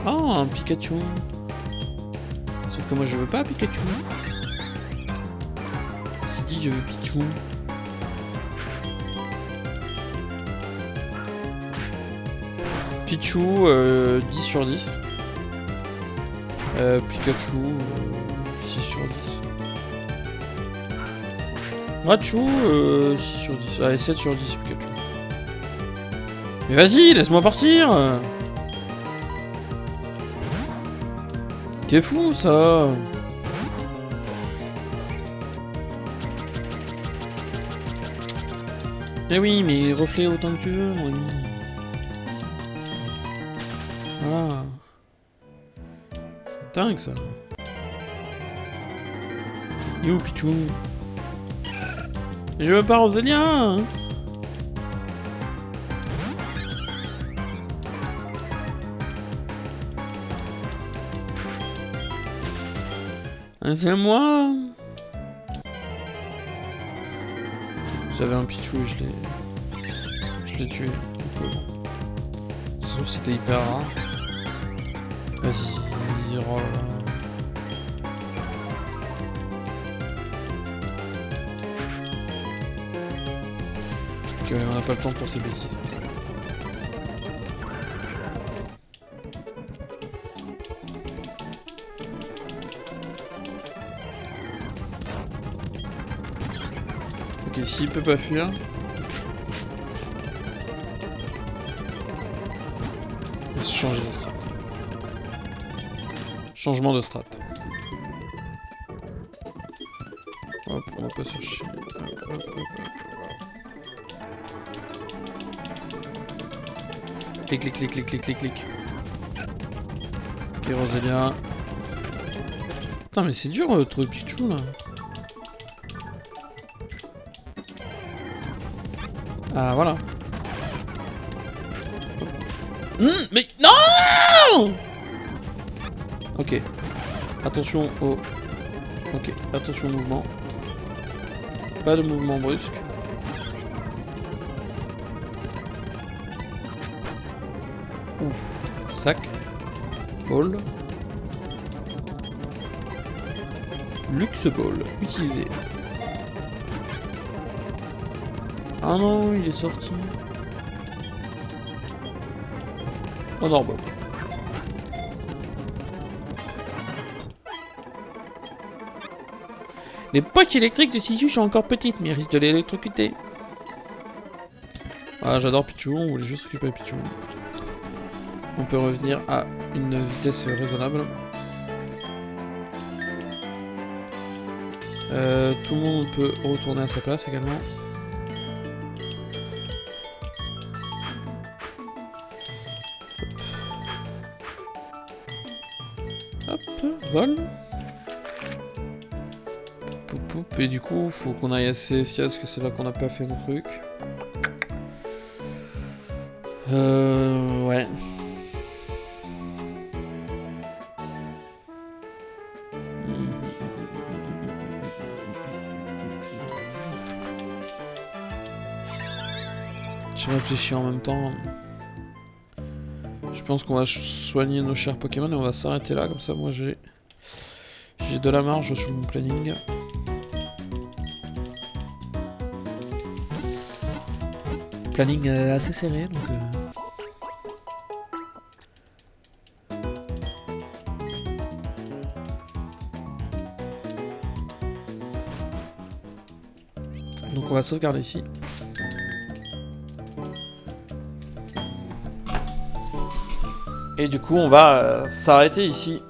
Oh, un Pikachu. Sauf que moi je veux pas Pikachu. J'ai dit je veux Pichou. Pichou, 10 sur 10. Pikachu, 6 sur 10. Raichu, 6 sur 10. Allez, 7 sur 10, Pikachu. Mais vas-y, laisse-moi partir. T'es fou, ça. Eh oui, mais reflet autant que tu veux, mon ami. Ah. Dingue, ça. Yo, Pichou. Je veux pas Rosélia. C'est moi. J'avais un Pichou et je l'ai tué. Sauf que c'était hyper rare. Vas-y, oh là là. Ok, on n'a pas le temps pour ces bêtises. Ok, s'il peut pas fuir. On va se changer de strat. Changement de strat. Hop, on va pas se chier. Clic, clic, clic, clic, clic, clic, clic. Ok, Rosélia. Putain, mais c'est dur de trouver Pichou là. Ah, voilà. Mais non! Ok. Attention au... Ok, attention au mouvement. Pas de mouvement brusque. Ouf. Sac. Ball. Luxe Ball. Utilisé. Ah non, il est sorti. Honor Ball. Les poches électriques de Pichou sont encore petites, mais risquent de l'électrocuter. Ah, j'adore Pichou, on voulait juste récupérer Pichou. On peut revenir à une vitesse raisonnable. Tout le monde peut retourner à sa place également. Hop, vol. Et du coup, faut qu'on aille à Celestia parce que c'est là qu'on n'a pas fait nos trucs. Ouais. Je réfléchis en même temps. Je pense qu'on va soigner nos chers Pokémon et on va s'arrêter là, comme ça moi j'ai de la marge sur mon planning. Planning assez serré donc... Donc on va sauvegarder ici. Et du coup, on va s'arrêter ici.